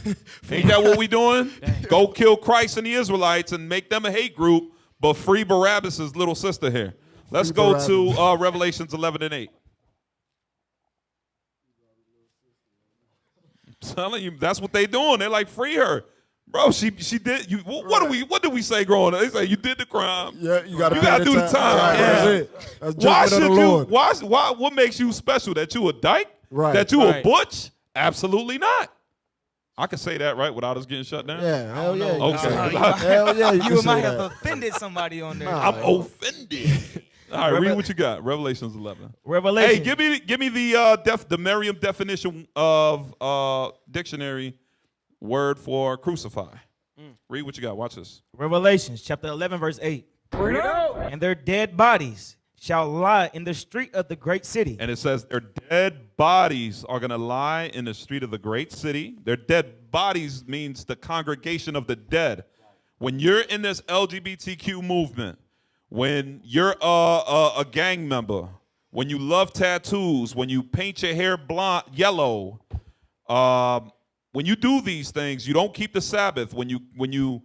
Ain't that what we doing? Go kill Christ and the Israelites and make them a hate group, but free Barabbas' little sister here. Let's go to Revelations 11 and 8. I'm telling you, that's what they doing. They're like, free her. Bro, she did. What did we say growing up? They say you did the crime. Yeah, you gotta do the time. Right, yeah. That's it. That's why should you? Why? What makes you special? That you a dyke? Right. That you a butch? Absolutely not. I can say that right without us getting shut down. Yeah, hell yeah. Okay. Hell yeah. You might have offended somebody on there. I'm offended. All right, read what you got. Revelations 11. Revelation. Hey, give me the Merriam definition of dictionary word for crucify. Read what you got. Watch this. Revelations chapter 11 verse 8. And their dead bodies shall lie in the street of the great city. And it says their dead bodies are going to lie in the street of the great city. Their dead bodies means the congregation of the dead. When you're in this LGBTQ movement, when you're a gang member, when you love tattoos, when you paint your hair yellow, when you do these things, you don't keep the Sabbath. When you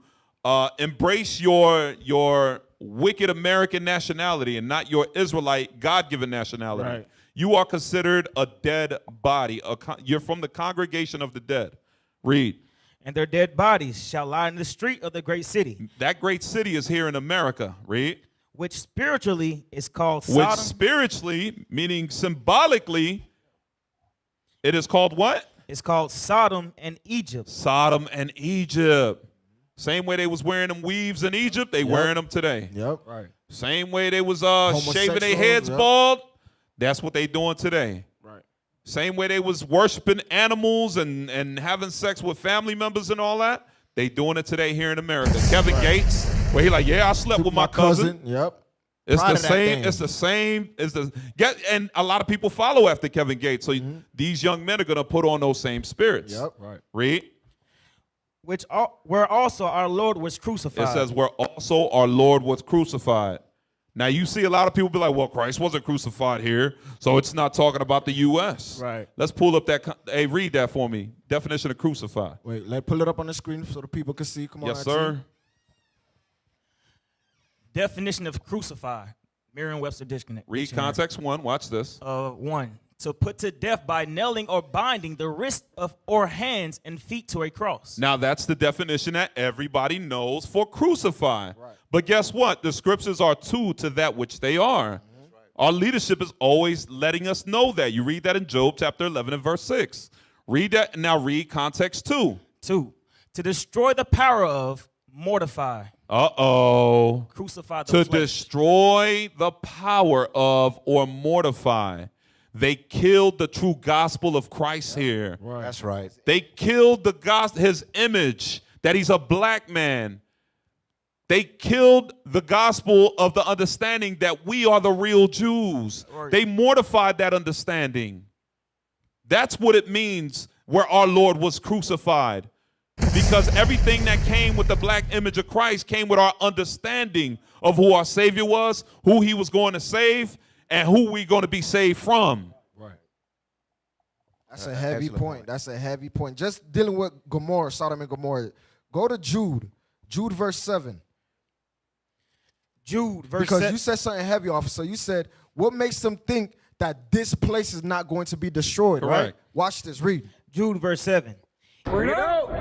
embrace your wicked American nationality and not your Israelite God-given nationality, Right. you are considered a dead body. You're from the congregation of the dead. Read. And their dead bodies shall lie in the street of the great city. That great city is here in America. Read. Which spiritually is called Sodom. Which spiritually, meaning symbolically, it is called what? It's called Sodom and Egypt. Sodom and Egypt. Same way they was wearing them weaves in Egypt, they wearing them today. Yep. Right. Same way they was shaving their heads Homosexuals, bald, that's what they doing today. Right. Same way they was worshiping animals and having sex with family members and all that, they doing it today here in America. Kevin Gates, where he like, yeah, I slept with my cousin. Yep. It's Proud the of that same. thing. It's the same. And a lot of people follow after Kevin Gates. So these young men are gonna put on those same spirits. Yep. Right. Read. Where also our Lord was crucified. It says where also our Lord was crucified. Now you see a lot of people be like, well, Christ wasn't crucified here, so it's not talking about the U.S. Right. Let's pull up that. Hey, read that for me. Definition of crucified. Wait, let's pull it up on the screen so the people can see. Come on. Yes, IT. sir. Definition of crucify. Merriam-Webster Dictionary. Read context 1. Watch this. 1. To put to death by nailing or binding the wrist or hands and feet to a cross. Now that's the definition that everybody knows for crucify. Right. But guess what? The scriptures are true to that which they are. Mm-hmm. Our leadership is always letting us know that. You read that in Job chapter 11 and verse 6. Read that, and now read context 2. 2. To destroy the power of, mortify. Uh-oh. Crucify the to flesh. Destroy the power of or mortify. They killed the true gospel of Christ here. Right. That's right. They killed the gospel, his image, that he's a black man. They killed the gospel of the understanding that we are the real Jews. Right. They mortified that understanding. That's what it means where our Lord was crucified. Because everything that came with the black image of Christ came with our understanding of who our Savior was, who he was going to save, and who we're going to be saved from. Right. That's a heavy point. That's a heavy point. Just dealing with Gomorrah, Sodom and Gomorrah. Go to Jude. Jude verse 7. Jude verse 7. Because you said something heavy, officer. You said, what makes them think that this place is not going to be destroyed, Correct. right? Watch this. Read. Jude verse 7.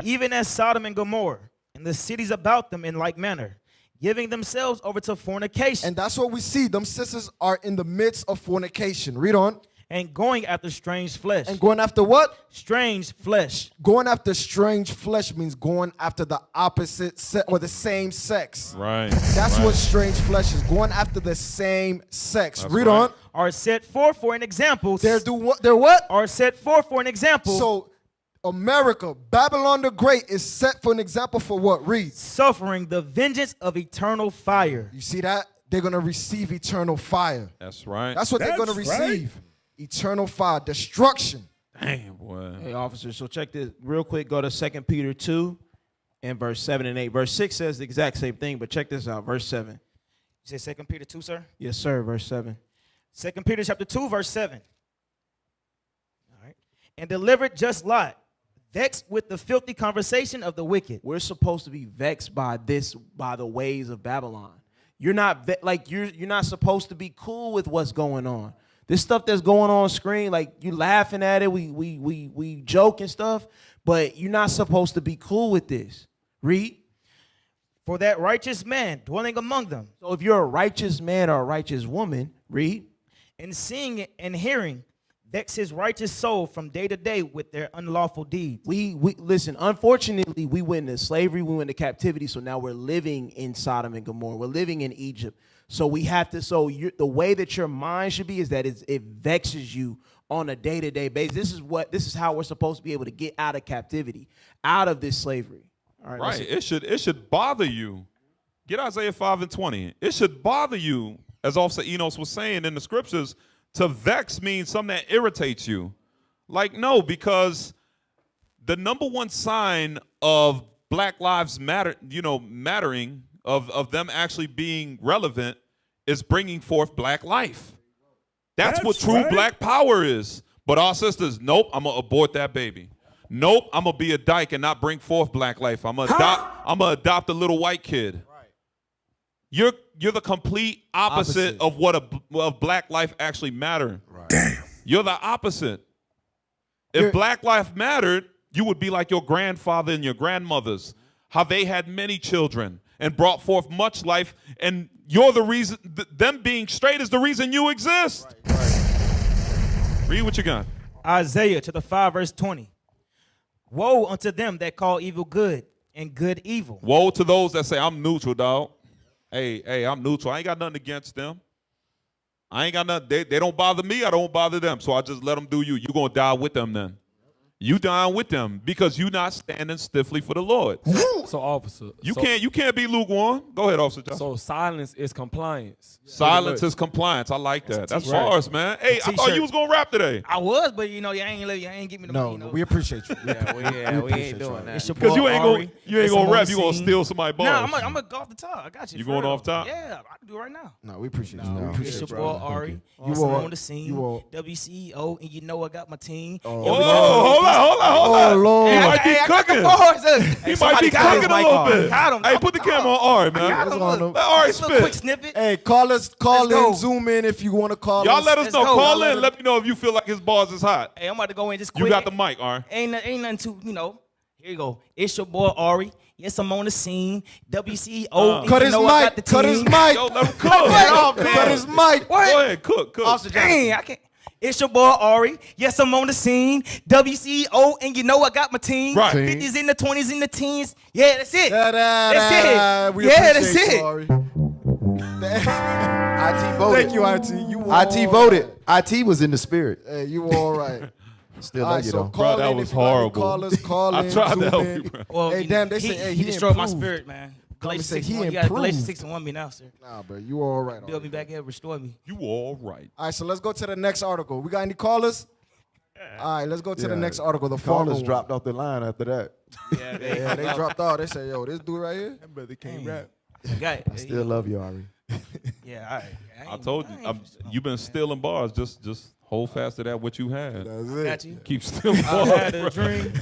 Even as Sodom and Gomorrah and the cities about them in like manner, giving themselves over to fornication. And that's what we see. Them sisters are in the midst of fornication. Read on. And going after strange flesh. And going after what? Strange flesh. Going after strange flesh means going after the opposite or the same sex. Right. That's right. what strange flesh is. Going after the same sex. That's Read right. on. Are set forth for an example. They're what? Are set forth for an example. So America, Babylon the Great is set for an example for what? Read. Suffering the vengeance of eternal fire. You see that? They're going to receive eternal fire. That's right. That's what they're going to receive. Eternal fire, destruction. Damn, boy. Hey, officer, so check this real quick. Go to 2 Peter 2 and verse 7 and 8. Verse 6 says the exact same thing, but check this out. Verse 7. You say 2 Peter 2, sir? Yes, sir. Verse 7. 2 Peter chapter 2, verse 7. All right. And delivered just Lot, vexed with the filthy conversation of the wicked. We're supposed to be vexed by the ways of Babylon. You're not you're not supposed to be cool with what's going on. This stuff that's going on screen, like you laughing at it, we joke and stuff, but you're not supposed to be cool with this. Read. For that righteous man dwelling among them. So if you're a righteous man or a righteous woman, read. And seeing and hearing, vex his righteous soul from day to day with their unlawful deeds. We listen, unfortunately, we went into slavery, we went into captivity, so now we're living in Sodom and Gomorrah. We're living in Egypt. So we have to, the way that your mind should be is that it vexes you on a day-to-day basis. This is how we're supposed to be able to get out of captivity, out of this slavery. All right. Right. It should bother you. Get Isaiah 5 and 20. It should bother you as Officer Enos was saying in the scriptures, to vex means something that irritates you. Like, no, because the number one sign of Black Lives Matter, mattering, of them actually being relevant, is bringing forth black life. That's what true black power is. But our sisters, nope, I'm going to abort that baby. Nope, I'm going to be a dyke and not bring forth black life. I'm going to adopt a little white kid. You're the complete opposite of what of black life actually matter. Right. Damn. You're the opposite. If black life mattered, you would be like your grandfather and your grandmothers, how they had many children and brought forth much life, and you're the reason, them being straight is the reason you exist. Right. Read what you got. Isaiah chapter 5, verse 20. Woe unto them that call evil good and good evil. Woe to those that say, I'm neutral, dog. Hey, I'm neutral. I ain't got nothing against them. I ain't got nothing. They don't bother me. I don't bother them. So I just let them do you. You're going to die with them then. You dying with them because you're not standing stiffly for the Lord. So, officer, you can't be lukewarm. Go ahead, Officer John. So silence is compliance. Silence is compliance. I like that. That's ours, man. Hey, I thought you was gonna rap today. I was, but you ain't give me the money. No, we appreciate you. we ain't doing that. Because you ain't gonna rap. You gonna steal somebody's bars. Nah, I'm gonna go off the top. I got you. You going off top? Yeah, I can do it right now. No, we appreciate you. We appreciate your boy Ari. You on the scene. WCEO, and you know I got my team. Hold on. Oh, Lord. He might be cooking. He might be cooking a little bit. Hey, put the camera on Ari, man. Let Ari spit. Quick snippet. Hey, call in, zoom in if you want to call Y'all us. let us know. Call in. Let me know if you feel like his bars is hot. Hey, I'm about to go in just quick. You got the mic, Ari. Ain't nothing to, Here you go. It's your boy Ari. Yes, I'm on the scene. WCO. Cut his mic. Cut his mic. Yo, let him cook. Cut his mic. Go ahead, cook. Dang, I can't. It's your boy Ari. Yes, I'm on the scene. WCO, and you know I got my team. Right. 50s in the 20s in the teens. Yeah, that's it. That's it. Yeah, that's it. Ari. IT voted. Thank you, IT. IT voted. IT was in the spirit. Hey, you were all right. Still all love right, you so though. call Bro, that in was if you want to horrible. Call us, call I in, tried to zoom help in. you, bro. Well, Hey, damn, they say he destroyed my improved. spirit, man. Galatians say 6 he you got improved. Galatians 6 and 1 me now, sir. Nah, bro, you all right. Build me back up, restore me. You all right. All right, so let's go to the next article. We got any callers? All right, let's go to the next article. The Callers farmer dropped off the line after that. Yeah, they dropped out. They said, yo, this dude right here? That brother can't rap. Got I still love you, Ari. Yeah, all right. I told you. You've been stealing bars. Just hold fast to that what you had. That's it. Got you. Keep stealing I bars. had a bro. dream.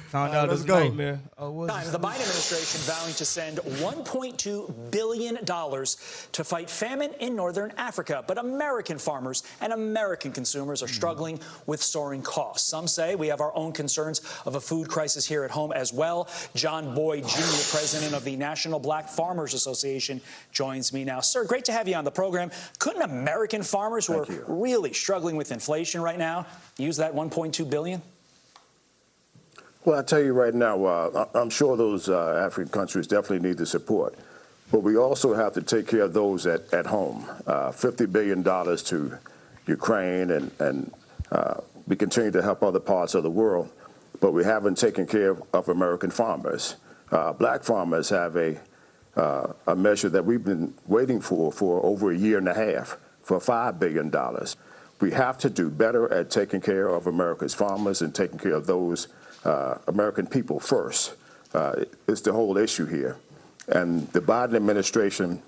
Found out it was a nightmare. Oh, The Biden administration vowing to send $1.2 billion to fight famine in northern Africa. But American farmers and American consumers are struggling with soaring costs. Some say we have our own concerns of a food crisis here at home as well. John Boyd Jr., president of the National Black Farmers Association, joins me now. Sir, great to have you on the program. Couldn't American farmers who are really struggling with inflation right now use that $1.2 billion? Well, I tell you right now, I'm sure those African countries definitely need the support. But we also have to take care of those at home. $50 billion to Ukraine, and we continue to help other parts of the world. But we haven't taken care of American farmers. Black farmers have a measure that we've been waiting for over a year and a half, for $5 billion. We have to do better at taking care of America's farmers and taking care of those American people first. It's the whole issue here. And the Biden administration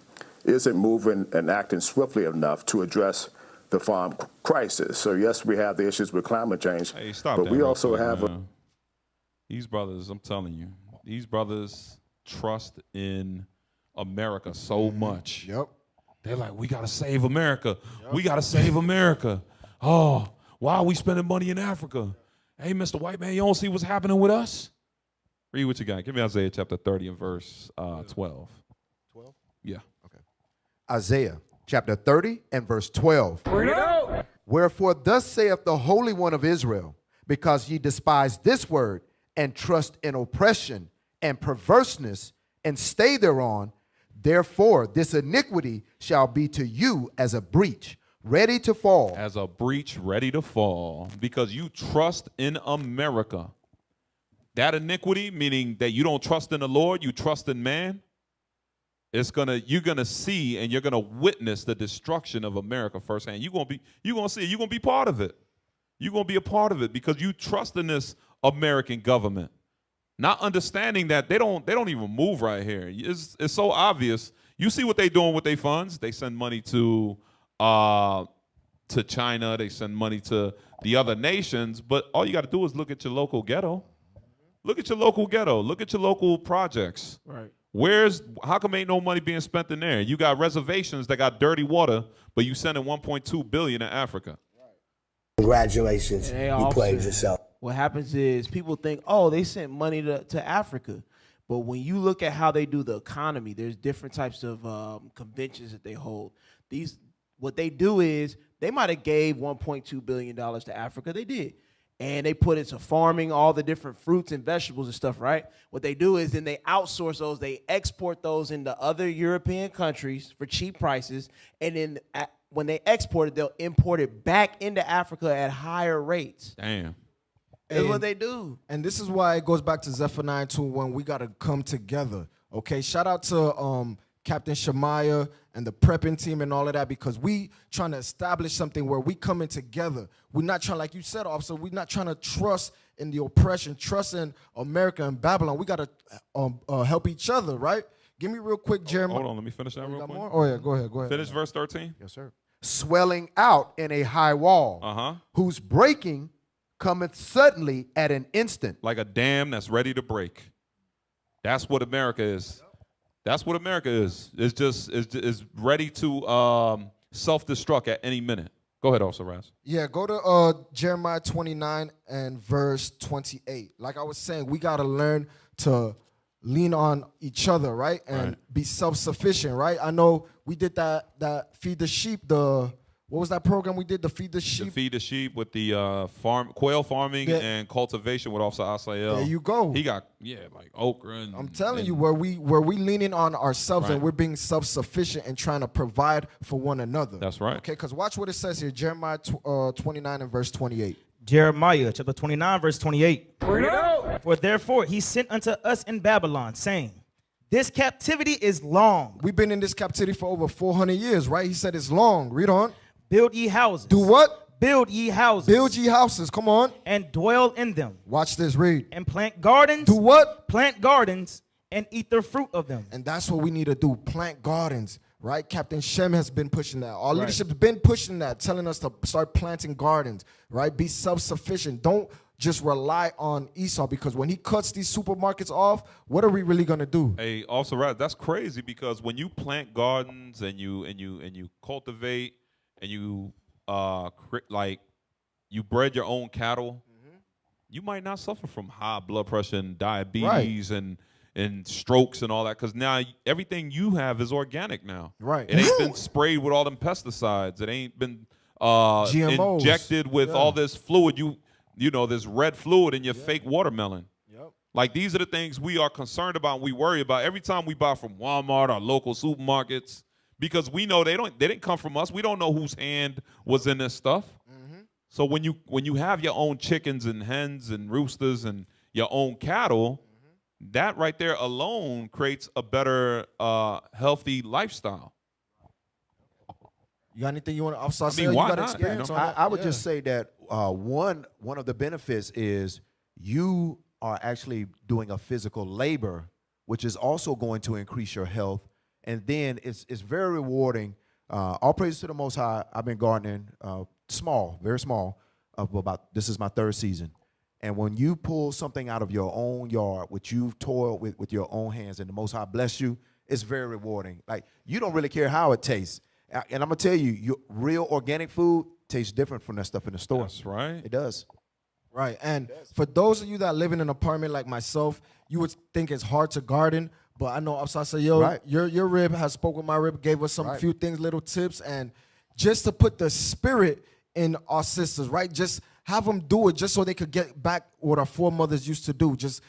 isn't moving and acting swiftly enough to address the farm crisis. So yes, we have the issues with climate change, Hey, stop but that we real also quick, have man. These brothers, I'm telling you, these brothers trust in America so much. Yep. They're like, we got to save America. We got to save America. Oh, why are we spending money in Africa? Hey, Mr. White Man, you don't see what's happening with us? Read what you got. Give me Isaiah chapter 30 and verse 12. 12? Yeah. Okay. Isaiah chapter 30 and verse 12. Bring it out. Wherefore thus saith the Holy One of Israel, because ye despise this word, and trust in oppression and perverseness, and stay thereon, therefore this iniquity shall be to you as a breach, ready to fall. As a breach ready to fall, because you trust in America. That iniquity, meaning that you don't trust in the Lord, you trust in man. you're gonna see and you're gonna witness the destruction of America firsthand. You're gonna see it. You're gonna be part of it. You're gonna be a part of it because you trust in this American government, not understanding that they don't even move right here. It's so obvious. You see what they're doing with their funds. They send money to China. They send money to the other nations. But all you got to do is look at your local ghetto. Look at your local ghetto. Look at your local projects. Right. How come ain't no money being spent in there? You got reservations that got dirty water, but you sending $1.2 billion to Africa. Congratulations, you played yourself. What happens is people think, oh, they sent money to Africa. But when you look at how they do the economy, there's different types of conventions that they hold. What they do is they might have gave $1.2 billion to Africa. They did. And they put into farming, all the different fruits and vegetables and stuff, right? What they do is then they outsource those. They export those into other European countries for cheap prices. And then when they export it, they'll import it back into Africa at higher rates. Damn. That's what they do. And this is why it goes back to Zephaniah 2:1. We got to come together. Okay, shout out to Captain Shemaiah and the prepping team and all of that, because we trying to establish something where we coming together. We're not trying, like you said, officer, we're not trying to trust in the oppression, trust in America and Babylon. We got to help each other, right? Give me real quick, Jeremiah. Hold on, let me finish that real quick. More? Oh, yeah, go ahead. Finish verse 13. Yes, sir. Swelling out in a high wall, whose breaking cometh suddenly at an instant. Like a dam that's ready to break. That's what America is. That's what America is. It's ready to self-destruct at any minute. Go ahead, Officer Raz. Yeah, go to Jeremiah 29 and verse 28. Like I was saying, we got to learn to lean on each other, right? And be self-sufficient, right? I know we did that Feed the Sheep, what was that program we did? The Feed the Sheep? The Feed the Sheep with the quail farming and cultivation with Officer Asael. There you go. He got, like okra. And, I'm telling you, where we leaning on ourselves and we're being self-sufficient and trying to provide for one another. That's right. Okay, because watch what it says here, Jeremiah 29 and verse 28. Jeremiah chapter 29, verse 28. For therefore he sent unto us in Babylon, saying, this captivity is long. We've been in this captivity for over 400 years, right? He said it's long. Read on. Build ye houses. Do what? Build ye houses. Build ye houses. Come on. And dwell in them. Watch this. Read. And plant gardens. Do what? Plant gardens and eat the fruit of them. And that's what we need to do. Plant gardens. Right? Captain Shem has been pushing that. Our leadership's been pushing that, telling us to start planting gardens. Right? Be self-sufficient. Don't just rely on Esau, because when he cuts these supermarkets off, what are we really gonna do? Hey, also, right, that's crazy, because when you plant gardens and you cultivate and you you bred your own cattle, you might not suffer from high blood pressure and diabetes and strokes and all that, because now everything you have is organic now. Right. It ain't been sprayed with all them pesticides. It ain't been GMOs. Injected with all this fluid. You know, this red fluid in your fake watermelon. Yep. Like, these are the things we are concerned about and we worry about every time we buy from Walmart or local supermarkets, because we know they didn't come from us. We don't know whose hand was in this stuff. So when you have your own chickens and hens and roosters and your own cattle, that right there alone creates a better healthy lifestyle. You got anything you want to? I mean, why you got not? experience on I it? would just say that one of the benefits is you are actually doing a physical labor, which is also going to increase your health, and then it's very rewarding. All praise to the Most High. I've been gardening small, very small. This is my third season, and when you pull something out of your own yard, which you've toiled with your own hands, and the Most High bless you, it's very rewarding. Like, you don't really care how it tastes. And I'm going to tell you, your real organic food tastes different from that stuff in the store. That's right. It does. Right. And for those of you that live in an apartment like myself, you would think it's hard to garden. But I know Absasayo, your rib has spoke with my rib, gave us some few things, little tips. And just to put the spirit in our sisters, right? Just have them do it just so they could get back what our foremothers used to do. Just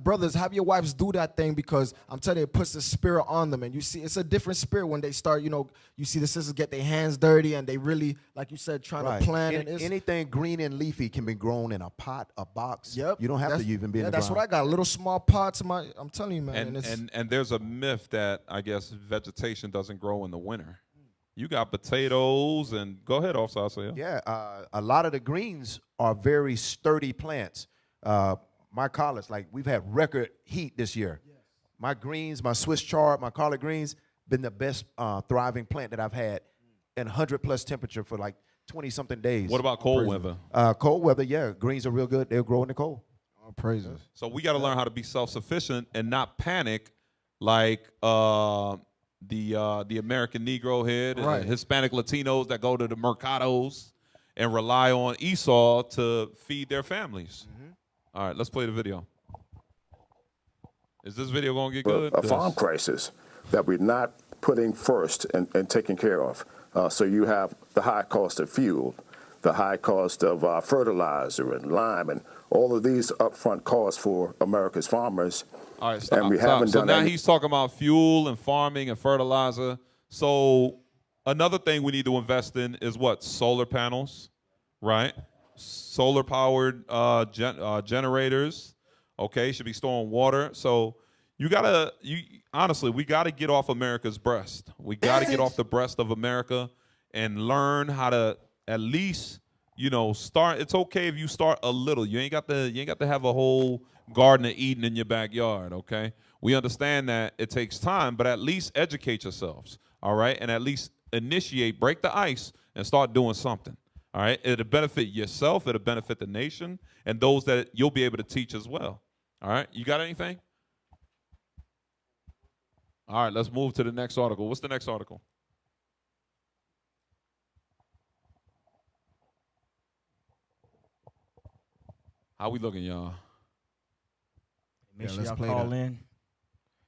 brothers, have your wives do that thing, because I'm telling you, it puts the spirit on them. And you see, it's a different spirit when they start, you see the sisters get their hands dirty and they really, like you said, trying to plan. Anything green and leafy can be grown in a pot, a box. Yep. You don't have to even be in the that's ground. what I got. Little small pots. I'm telling you, man. And there's a myth that I guess vegetation doesn't grow in the winter. You got potatoes and go ahead, Officer Isaiah. Yeah, a lot of the greens are very sturdy plants. My collards, like we've had record heat this year. Yes. My greens, my Swiss chard, my collard greens, been the best thriving plant that I've had in 100+ temperature for like 20-something days. What about cold weather? Cold weather, yeah, greens are real good. They'll grow in the cold. Oh, praises. So we got to learn how to be self-sufficient and not panic like the American Negro head and Hispanic Latinos that go to the mercados and rely on Esau to feed their families. All right, let's play the video. Is this video going to get good? A farm crisis that we're not putting first and taking care of. So you have the high cost of fuel, the high cost of fertilizer and lime, and all of these upfront costs for America's farmers. All right, stop, and we stop. haven't So done now any. he's talking about fuel and farming and fertilizer. So another thing we need to invest in is what? Solar panels, right? Solar-powered generators, okay? Should be storing water. So honestly, we gotta get off America's breast. We gotta get off the breast of America and learn how to at least, start. It's okay if you start a little. You ain't got to have a whole Garden of Eden in your backyard, okay? We understand that it takes time, but at least educate yourselves, all right? And at least break the ice and start doing something, all right? It'll benefit yourself, it'll benefit the nation, and those that you'll be able to teach as well, all right? You got anything? All right, let's move to the next article. What's the next article? How we looking, y'all? Make sure y'all call in.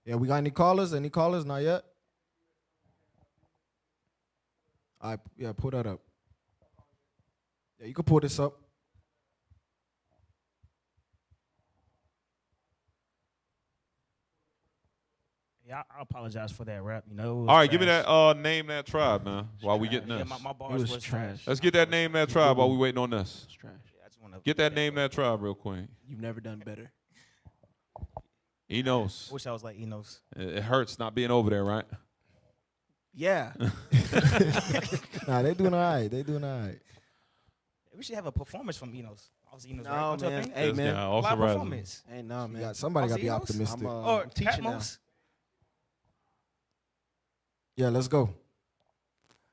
Yeah, we got any callers? Any callers? Not yet? All right, yeah, pull that up. Yeah, you can pull this up. Yeah, I apologize for that rap. All right, give me that name, that tribe, man, while we getting this. Yeah, my bars was trash. Let's get that name, that tribe while we waiting on this. It's trash. Yeah, I just wanna get that name, that tribe real quick. You've never done better. Enos. Wish I was like Enos. It hurts not being over there, right? Yeah. Nah, they doing all right. They doing all right. We should have a performance from Enos. I was Enos, No, right? Don't you man. think? Hey, man. Yeah, also Live right. performance. Hey, no, man. Yeah, somebody got to be Enos? optimistic. Or teaching now. Patmos? Yeah, let's go.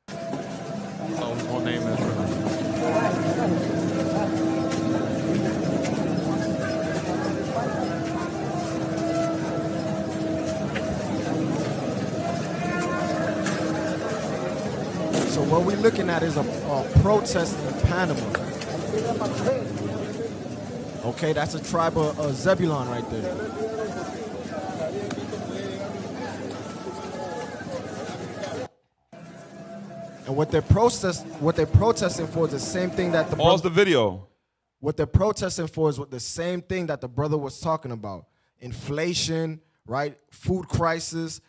So we'll name that tribe. So what we're looking at is a protest in Panama. Okay, that's a tribe of Zebulon right there. And what they're protesting for is the same thing that Pause the video. What they're protesting for is the same thing that the brother was talking about. Inflation, right? Food crisis,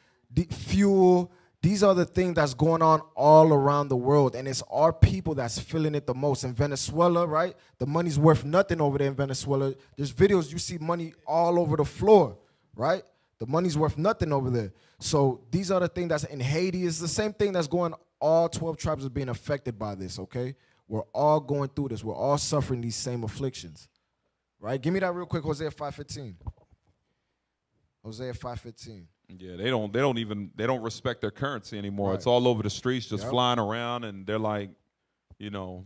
fuel. These are the things that's going on all around the world, and it's our people that's feeling it the most. In Venezuela, right? The money's worth nothing over there in Venezuela. There's videos, you see money all over the floor, right? The money's worth nothing over there. So these are the things that's in Haiti. It's the same thing that's going on. All 12 tribes are being affected by this, okay? We're all going through this. We're all suffering these same afflictions, right? Give me that real quick, Hosea 5:15. Hosea 5:15. Yeah, they don't respect their currency anymore. Right. It's all over the streets, just flying around, and they're like, 2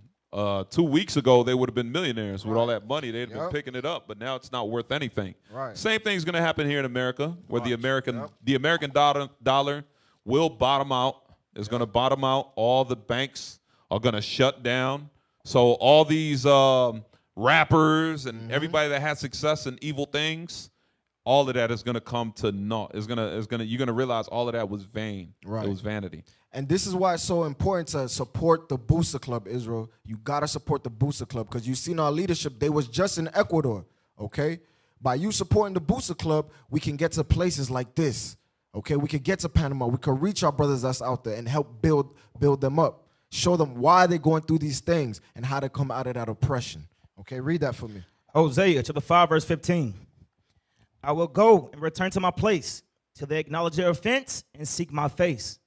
weeks ago they would have been millionaires with all that money. They'd been picking it up, but now it's not worth anything. Right. Same thing's going to happen here in America, where the American dollar will bottom out. It's going to bottom out. All the banks are going to shut down. So all these rappers and everybody that has success in evil things, all of that is going to come to naught. You're going to realize all of that was vain. Right. It was vanity. And this is why it's so important to support the Booster Club, Israel. You gotta support the Booster Club because you seen our leadership. They was just in Ecuador, okay? By you supporting the Booster Club, we can get to places like this, okay? We can get to Panama. We can reach our brothers that's out there and help build them up. Show them why they're going through these things and how to come out of that oppression. Okay, read that for me. Hosea chapter 5, verse 15. I will go and return to my place till they acknowledge their offense and seek my face.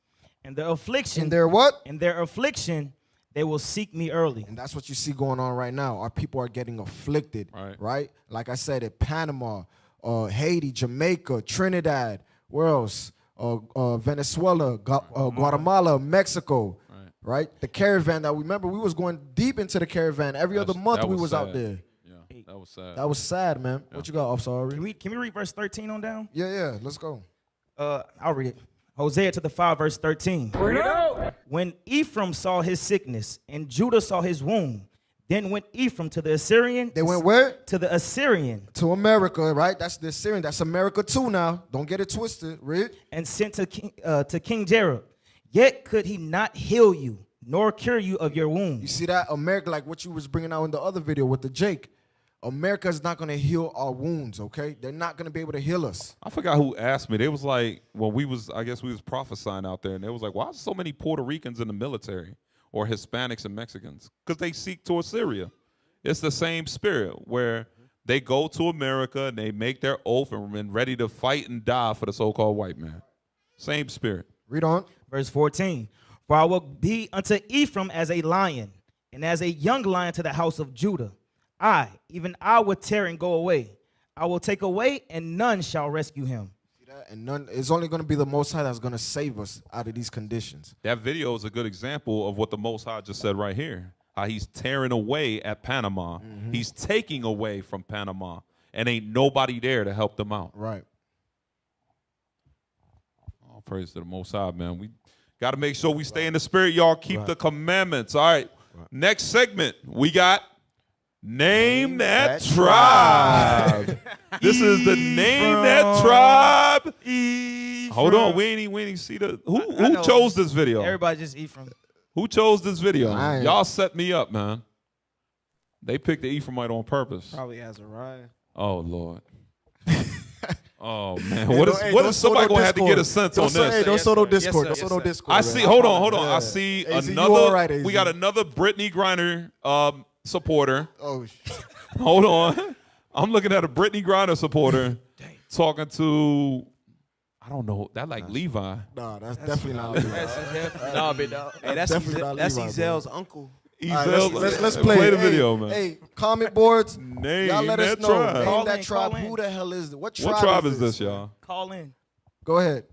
And their affliction. In their what? In their affliction, they will seek me early. And that's what you see going on right now. Our people are getting afflicted, right? Like I said, in Panama, Haiti, Jamaica, Trinidad, where else? Venezuela, Guatemala, Mexico, right? The caravan that we remember, we was going deep into the caravan. Every other month we was out there. Yeah, that was sad. That was sad, man. Yeah. What you got, Officer Ari? Can we read verse 13 on down? Yeah, let's go. I'll read it. Hosea to the 5, verse 13. Bring it out. When Ephraim saw his sickness and Judah saw his wound, then went Ephraim to the Assyrian. They went where? To the Assyrian. To America, right? That's the Assyrian. That's America too now. Don't get it twisted. Read. And sent to King Jerob. Yet could he not heal you, nor cure you of your wound. You see that? America, like what you was bringing out in the other video with the Jake. America is not going to heal our wounds, okay? They're not going to be able to heal us. I forgot who asked me. They was like, when I guess we was prophesying out there, and they was like, why is so many Puerto Ricans in the military or Hispanics and Mexicans? Because they seek towards Syria. It's the same spirit where they go to America and they make their oath and ready to fight and die for the so-called white man. Same spirit. Read on. Verse 14. For I will be unto Ephraim as a lion, and as a young lion to the house of Judah. Even I will tear and go away. I will take away, and none shall rescue him. See that? And none. It's only going to be the Most High that's going to save us out of these conditions. That video is a good example of what the Most High just said right here. How he's tearing away at Panama. Mm-hmm. He's taking away from Panama, and ain't nobody there to help them out. Right. All praise to the Most High, man. We got to make sure we stay in the spirit, y'all. Keep the commandments. All right. Next segment, we got Name That Tribe. This is the Name That Tribe. Hold on, we ain't see the who chose this video? Everybody just Ephraim. Who chose this video? Y'all set me up, man. They picked the Ephraimite on purpose. Probably Azariah. Oh Lord. Oh man, what is somebody gonna have to get a sense on this? Hey, don't sow no Discord. Don't sow no Discord. I see. Hold on. I see another. We got another Brittany Griner supporter. Oh shit. Hold on. I'm looking at a Brittany Griner supporter talking to. I don't know. That like Levi. Nah, that's definitely not Levi. Nah, big dog. Hey, that's Ezel's uncle. Let's play the video, man. Hey, comment boards. Name y'all let us that know. tribe. Name that tribe. Who the hell is it? What tribe is this, y'all? Call in. Go ahead.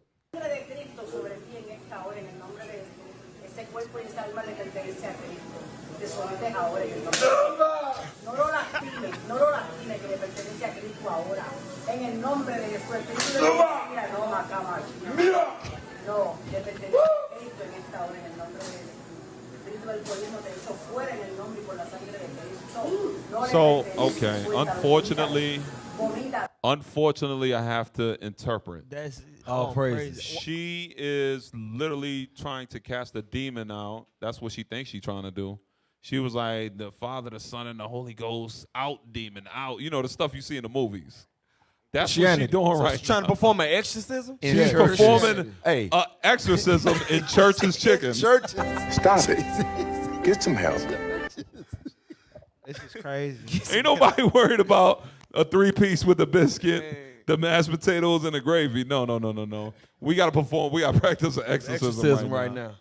So, okay, unfortunately, I have to interpret. That's praise. She is literally trying to cast a demon out. That's what she thinks she's trying to do. She was like, the Father, the Son, and the Holy Ghost, out, demon, out. You know, the stuff you see in the movies. That's what she's doing right She's trying to perform an exorcism? She's performing an exorcism in Church's Chicken. Stop it. Get some help. This is crazy. Ain't nobody worried about a 3-piece with a biscuit, the mashed potatoes, and the gravy. No. We got to perform. We got to practice an exorcism right now.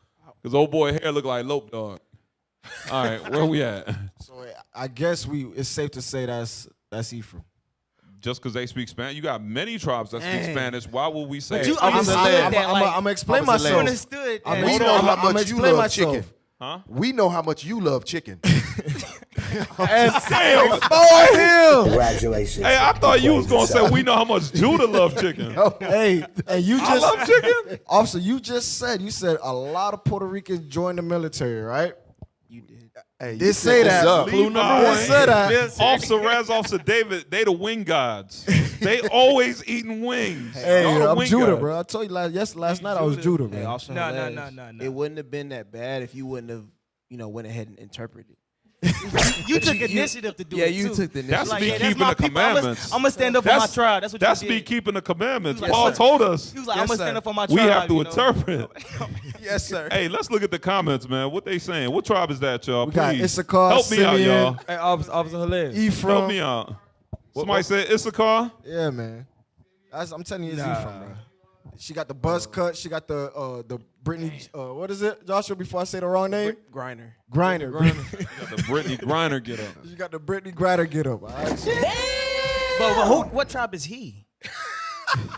Because old boy hair look like Lope Dog. All right, where we at? So I guess it's safe to say that's Ephraim. Just because they speak Spanish, you got many tribes that speak Spanish. Why would we say? But you understood that? I'm gonna explain myself. Understood. We know how much you love chicken. Huh? We know how much you love chicken. Congratulations. Hey, I thought you was gonna say we know how much Judah love chicken. Hey, you just I love chicken. Officer, you said a lot of Puerto Ricans joined the military, right? You did. Hey, They say that. Clue number one. They say that. Officer Raz, Officer David, they the wing gods. They always eating wings. Hey, Y'all the I'm wing Judah, gods. bro. I told you last night I was Judah, man. No. It wouldn't have been that bad if you wouldn't have, went ahead and interpreted. You took initiative to do it. Yeah, you too. took the That's initiative. me That's keeping my the people. commandments. I'm gonna stand up for my tribe. That's what you That's did. me keeping the commandments. Yes, Paul sir. told us. He was like, I'm gonna stand up for my tribe. We have to you know? interpret. Yes, sir. Hey, let's look at the comments, man. What they saying? What tribe is that, y'all? We got Please. Issachar, Help me out, Simeon. y'all. Hey, Officer Hilaire. Ephraim. Help me out. Somebody said Issachar? Yeah, man. I'm telling you, it's Ephraim, bro. She got the buzz cut. She got the Brittany. What is it, Joshua? Before I say the wrong name, Griner. Griner. You got the Brittany Griner get up. She got the Brittany Griner get up. All right? But what tribe is he?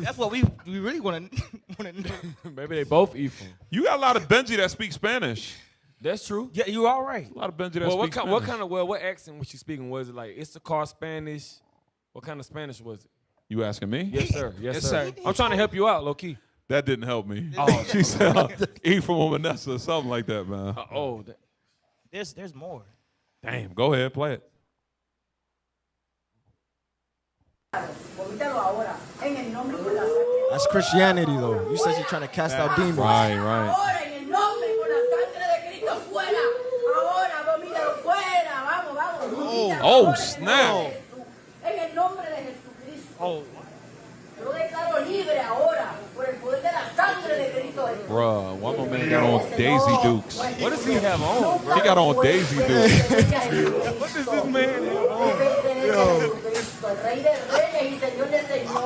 That's what we really want to know. Maybe they both Ephraim. You got a lot of Benji that speak Spanish. That's true. Yeah, you all right. A lot of Benji that Well, speak Spanish. what accent was she speaking? Was it like Issachar Spanish? What kind of Spanish was it? You asking me? Yes, sir. Yes, Yes, sir. sir. I'm trying to help you out, low key. That didn't help me. Oh, She said Ephraim or Vanessa or something like that, man. There's more. Damn, go ahead, play it. That's Christianity, though. You said you're trying to cast out demons. Right. Oh, snap. Oh. Bruh, why my man got on Daisy Dukes? What does he have on, bro? He got on Daisy Dukes. What does this man have on?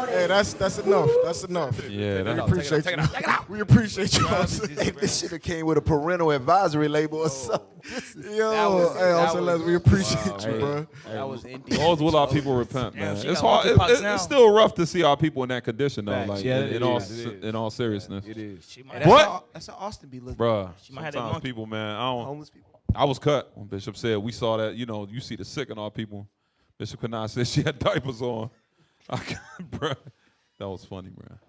Hey, that's enough. That's enough. Yeah, We that, appreciate take you. it out. We appreciate you. Hey, this should have came with a parental advisory label or something. Yo, hey, also, Les, we appreciate you, bro. That was empty. Always will our people repent, man. she It's got hard. monkeypox now. It's still rough to see our people in that condition, though. Facts. Like, Yeah, in all seriousness, It is. She might What? That's how Austin be looking. Bruh, She might have that sometimes monkey. people, man, Homeless people. I was cut when Bishop said we saw that. You see the sick in our people. Bishop Kanai said she had diapers on. Bruh, that was funny, man.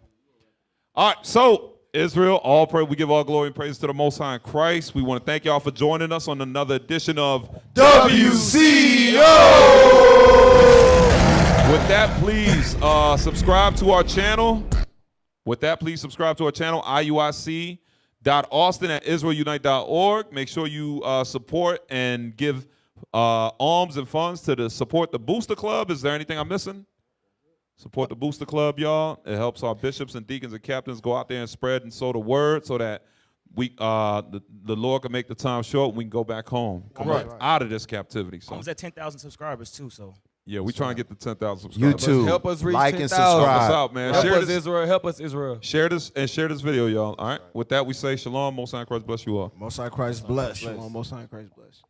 All right, so Israel, all praise. We give all glory and praise to the Most High in Christ. We want to thank y'all for joining us on another edition of WCO. With that, please subscribe to our channel. With that, please subscribe to our channel, iuic.austin@israelunite.org. Make sure you support and give alms and funds to support the Booster Club. Is there anything I'm missing? Support the Booster Club, y'all. It helps our bishops and deacons and captains go out there and spread and sow the word so that we the Lord can make the time short. We can go back home, come out of this captivity. So I was at 10,000 subscribers too, so. yeah, we trying to get to 10,000 subscribers. YouTube. Help us reach Like 10,000. and subscribe. Help us out, man. Help Share us, this. Israel. Help us, Israel. Share this video, y'all. All right. With that, we say shalom. Most High in Christ bless you all. Most High Christ bless. Shalom, Most High in Christ bless.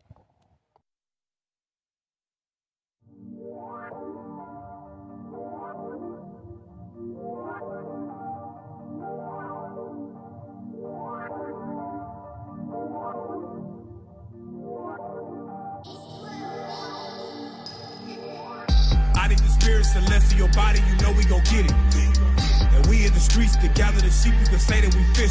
I need the spirit celestial body, you know we gon' get it. And we in the streets to gather the sheep, you can say that we fishing.